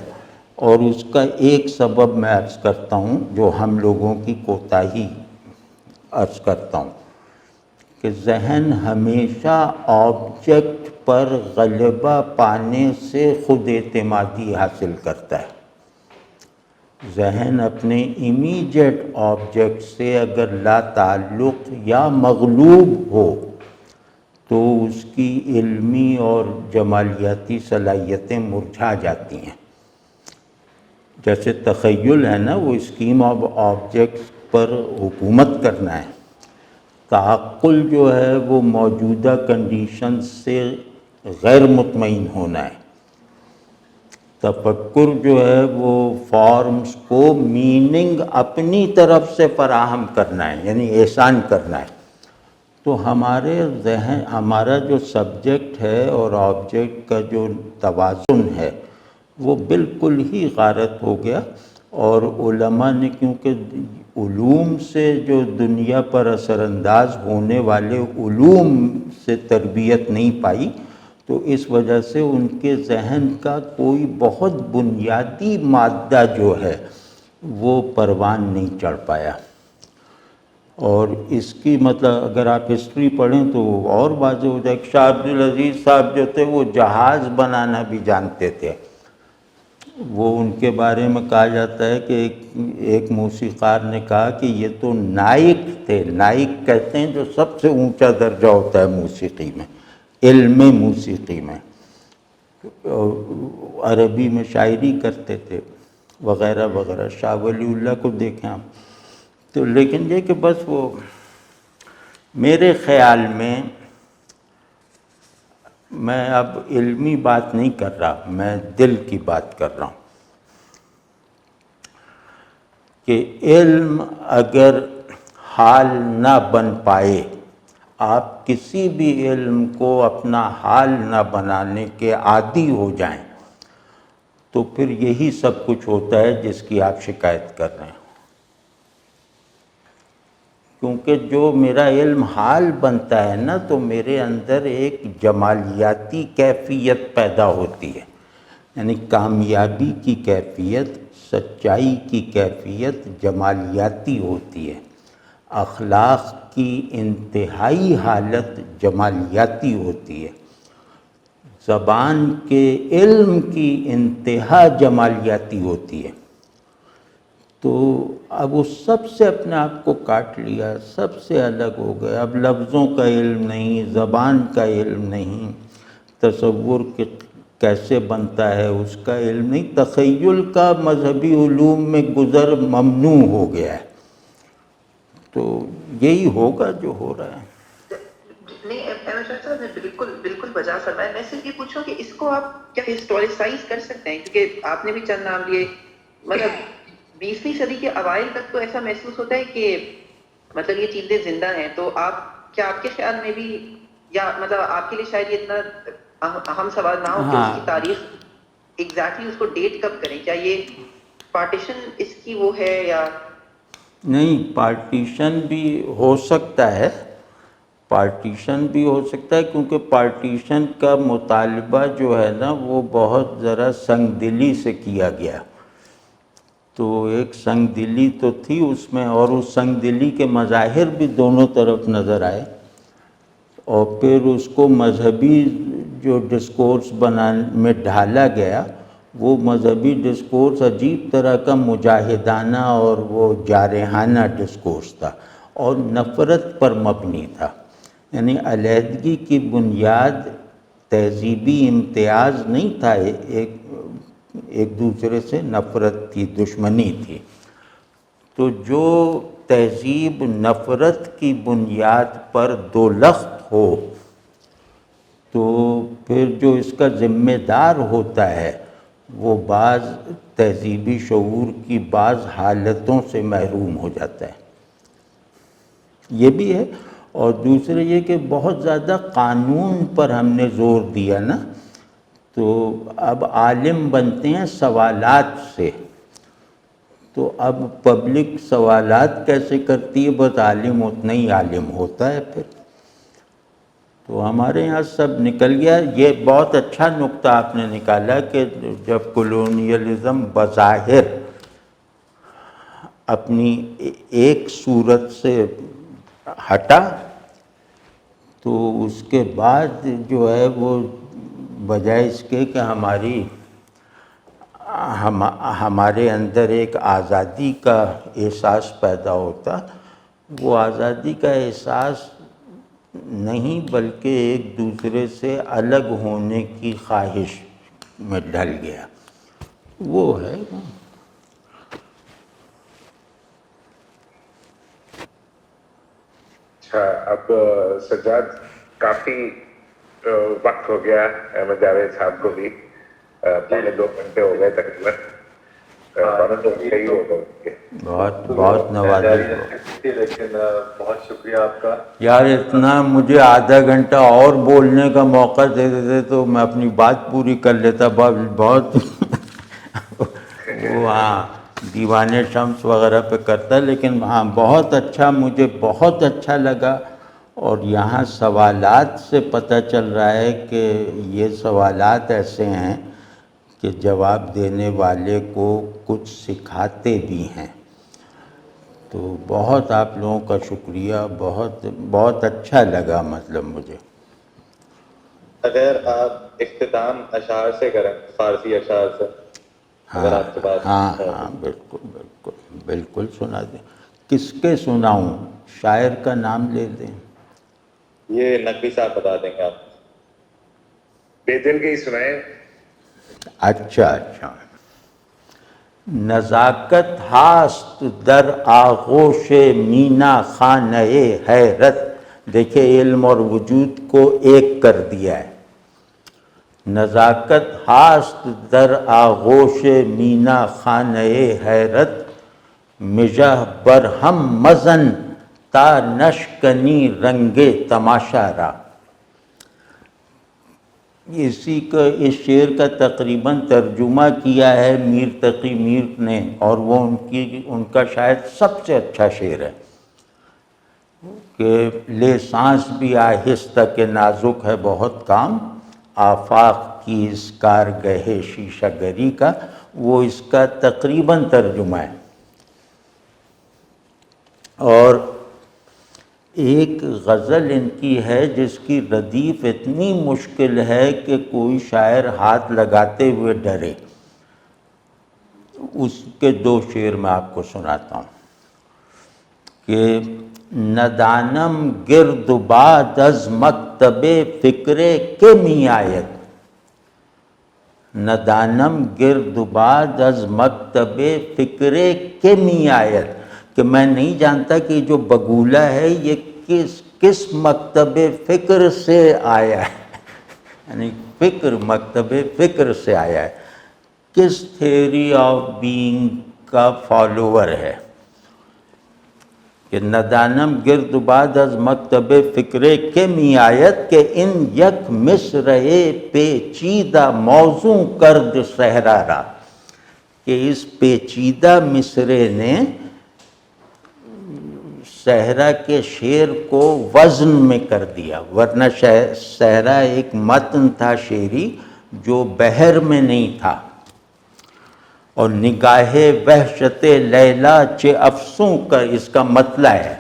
اور اس کا ایک سبب میں عرض کرتا ہوں جو ہم لوگوں کی کوتاہی عرض کرتا ہوں کہ ذہن ہمیشہ آبجیکٹ پر غلبہ پانے سے خود اعتمادی حاصل کرتا ہے۔ ذہن اپنے امیجیٹ آبجیکٹ سے اگر لا تعلق یا مغلوب ہو تو اس کی علمی اور جمالیاتی صلاحیتیں مرجھا جاتی ہیں. جیسے تخیل ہے نا، وہ اسکیم آف آبجیکٹس پر حکومت کرنا ہے. تعقل جو ہے وہ موجودہ کنڈیشنز سے غیر مطمئن ہونا ہے. تفکر جو ہے وہ فارمز کو میننگ اپنی طرف سے فراہم کرنا ہے، یعنی احسان کرنا ہے. تو ہمارے ذہن، ہمارا جو سبجیکٹ ہے اور آبجیکٹ کا جو توازن ہے وہ بالکل ہی غارت ہو گیا. اور علماء نے کیونکہ علوم سے جو دنیا پر اثر انداز ہونے والے علوم سے تربیت نہیں پائی، تو اس وجہ سے ان کے ذہن کا کوئی بہت بنیادی مادہ جو ہے وہ پروان نہیں چڑھ پایا. اور اس کی مطلب اگر آپ ہسٹری پڑھیں تو اور واضح ہو جائے. شاہ عبدالعزیز صاحب جو تھے وہ جہاز بنانا بھی جانتے تھے. وہ ان کے بارے میں کہا جاتا ہے کہ ایک موسیقار نے کہا کہ یہ تو نائک تھے. نائک کہتے ہیں جو سب سے اونچا درجہ ہوتا ہے موسیقی میں، علم موسیقی میں. عربی میں شاعری کرتے تھے وغیرہ وغیرہ. شاہ ولی اللہ کو دیکھیں آپ. تو لیکن یہ کہ بس وہ میرے خیال میں اب علمی بات نہیں کر رہا، میں دل کی بات کر رہا ہوں کہ علم اگر حال نہ بن پائے، آپ کسی بھی علم کو اپنا حال نہ بنانے کے عادی ہو جائیں، تو پھر یہی سب کچھ ہوتا ہے جس کی آپ شکایت کر رہے ہیں. کیونکہ جو میرا علم حال بنتا ہے نا، تو میرے اندر ایک جمالیاتی کیفیت پیدا ہوتی ہے. یعنی کامیابی کی کیفیت، سچائی کی کیفیت جمالیاتی ہوتی ہے. اخلاق کی انتہائی حالت جمالیاتی ہوتی ہے. زبان کے علم کی انتہا جمالیاتی ہوتی ہے. تو اب وہ سب سے اپنے آپ کو کاٹ لیا، سب سے الگ ہو گئے. اب لفظوں کا علم نہیں، زبان کا علم نہیں، تصور کیسے بنتا ہے اس کا علم نہیں. تخیل کا مذہبی علوم میں گزر ممنوع ہو گیا ہے. تو یہی ہوگا جو ہو رہا ہے. نہیں احمد شاہ صاحب نے بالکل بجا فرمایا. میں صرف یہ پوچھوں کہ اس کو آپ کیا ہسٹوریسائز کر سکتے ہیں؟ کیونکہ آپ نے بھی چند نام لیے. مطلب 20ویں صدی کے اوائل تک تو ایسا محسوس ہوتا ہے کہ مطلب یہ چیزیں زندہ ہیں. تو آپ کے خیال میں بھی، یا مطلب آپ کے لیے شاید یہ اتنا اہم سوال نہ ہو کہ اس کی تاریخ ایگزیکٹلی اس کو ڈیٹ کب کریں؟ کیا یہ پارٹیشن اس کی وہ ہے یا نہیں؟ پارٹیشن بھی ہو سکتا ہے، پارٹیشن بھی ہو سکتا ہے، کیونکہ پارٹیشن کا مطالبہ جو ہے نا وہ بہت ذرا سنگ دلی سے کیا گیا. تو ایک سنگ دلی تو تھی اس میں، اور اس سنگ دلی کے مظاہر بھی دونوں طرف نظر آئے. اور پھر اس کو مذہبی جو ڈسکورس میں ڈھالا گیا، وہ مذہبی ڈسکورس عجیب طرح کا مجاہدانہ اور وہ جارحانہ ڈسکورس تھا، اور نفرت پر مبنی تھا. یعنی علیحدگی کی بنیاد تہذیبی امتیاز نہیں تھا، ایک دوسرے سے نفرت تھی، دشمنی تھی. تو جو تہذیب نفرت کی بنیاد پر دولخت ہو، تو پھر جو اس کا ذمہ دار ہوتا ہے وہ بعض تہذیبی شعور کی بعض حالتوں سے محروم ہو جاتا ہے. یہ بھی ہے. اور دوسرے یہ کہ بہت زیادہ قانون پر ہم نے زور دیا نا، تو اب عالم بنتے ہیں سوالات سے. تو اب پبلک سوالات کیسے کرتی ہے؟ بس عالم اتنا ہی عالم ہوتا ہے پھر. تو ہمارے یہاں سب نکل گیا. یہ بہت اچھا نقطہ آپ نے نکالا کہ جب کولونیلزم بظاہر اپنی ایک صورت سے ہٹا، تو اس کے بعد جو ہے وہ بجائے اس کے کہ ہمارے اندر ایک آزادی کا احساس پیدا ہوتا، وہ آزادی کا احساس نہیں بلکہ ایک دوسرے سے الگ ہونے کی خواہش میں ڈل گیا، وہ ہے۔ اچھا، اب سجاد کافی وقت ہو گیا احمد جاوید صاحب کو بھی، پونے 2 گھنٹے ہو گئے تقریباً، بہت بہت نوازش، لیکن بہت شکریہ آپ کا یار اتنا مجھے آدھا گھنٹہ اور بولنے کا موقع دے دیتے تو میں اپنی بات پوری کر لیتا۔ بہت وہ ہاں دیوانے شمس وغیرہ پہ کرتا، لیکن ہاں بہت اچھا، مجھے بہت اچھا لگا۔ اور یہاں سوالات سے پتہ چل رہا ہے کہ یہ سوالات ایسے ہیں کہ جواب دینے والے کو کچھ سکھاتے بھی ہیں۔ تو بہت آپ لوگوں کا شکریہ، بہت بہت اچھا لگا مطلب مجھے۔ اگر آپ اختتام اشعار سے کریں، فارسی اشعار سے، اگر آپ کے پاس ہاں بالکل بالکل بالکل سنا دیں۔ کس کے سناؤں؟ شاعر کا نام لے دیں۔ یہ نقوی صاحب بتا دیں گے آپ؟ بے دل کے ہی سنائیں۔ اچھا، نزاکت ہاست در آغوش مینا خانہ حیرت، دیکھیں علم اور وجود کو ایک کر دیا ہے۔ نزاکت ہاست در آغوش مینا خانہ حیرت، مژہ برہم مزن تا نشکنی رنگ تماشا را۔ اسی کا اس شعر کا تقریباً ترجمہ کیا ہے میر تقی میر نے، اور وہ ان کا شاید سب سے اچھا شعر ہے کہ لے سانس بھی آہستہ کہ نازک ہے بہت کام، آفاق کی اس کارگہ شیشہ گری کا، وہ اس کا تقریباً ترجمہ ہے۔ اور ایک غزل ان کی ہے جس کی ردیف اتنی مشکل ہے کہ کوئی شاعر ہاتھ لگاتے ہوئے ڈرے۔ اس کے 2 شعر میں آپ کو سناتا ہوں کہ ندانم گرد باد از مکتب فکر کے می آید، ندانم گرد باد از مکتب فکر کے می آید، کہ میں نہیں جانتا کہ جو بگولہ ہے یہ کس مکتب فکر سے آیا ہے، یعنی مکتب فکر سے آیا ہے، کس تھیوری آف بینگ کا فالوور ہے۔ کہ ندانم گرد باد از مکتب فکر کے می آید، کہ ان یک مصرعِ پیچیدہ موضوع کرد صحرا را، کہ اس پیچیدہ مصرعے نے صحرا کے شعر کو وزن میں کر دیا، ورنہ صحرا ایک متن تھا شعری جو بحر میں نہیں تھا۔ اور نگاہ وحشت لیلا چے افسوں کا اس کا مطلع ہے،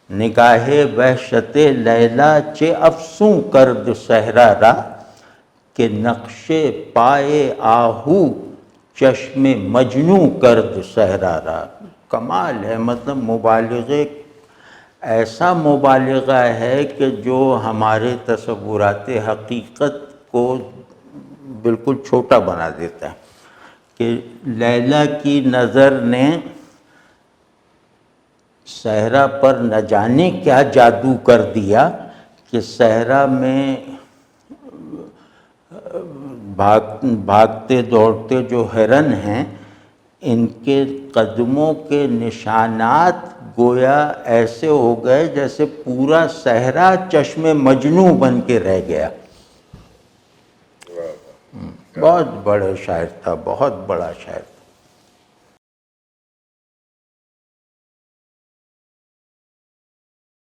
نگاہ وحشت لیلا چے افسوں کرد صحرا را، کہ نقش پائے آہو چشم مجنوں کرد صحرا را۔ کمال ہے، مطلب مبالغے، ایسا مبالغہ ہے کہ جو ہمارے تصورات حقیقت کو بالکل چھوٹا بنا دیتا ہے۔ کہ لیلا کی نظر نے صحرا پر نہ جانے کیا جادو کر دیا کہ صحرا میں بھاگتے دوڑتے جو ہرن ہیں، ان کے قدموں کے نشانات گویا ایسے ہو گئے جیسے پورا صحرا چشم مجنوں بن کے رہ گیا۔ بہت بڑا شاعر تھا، بہت بڑا شاعر تھا۔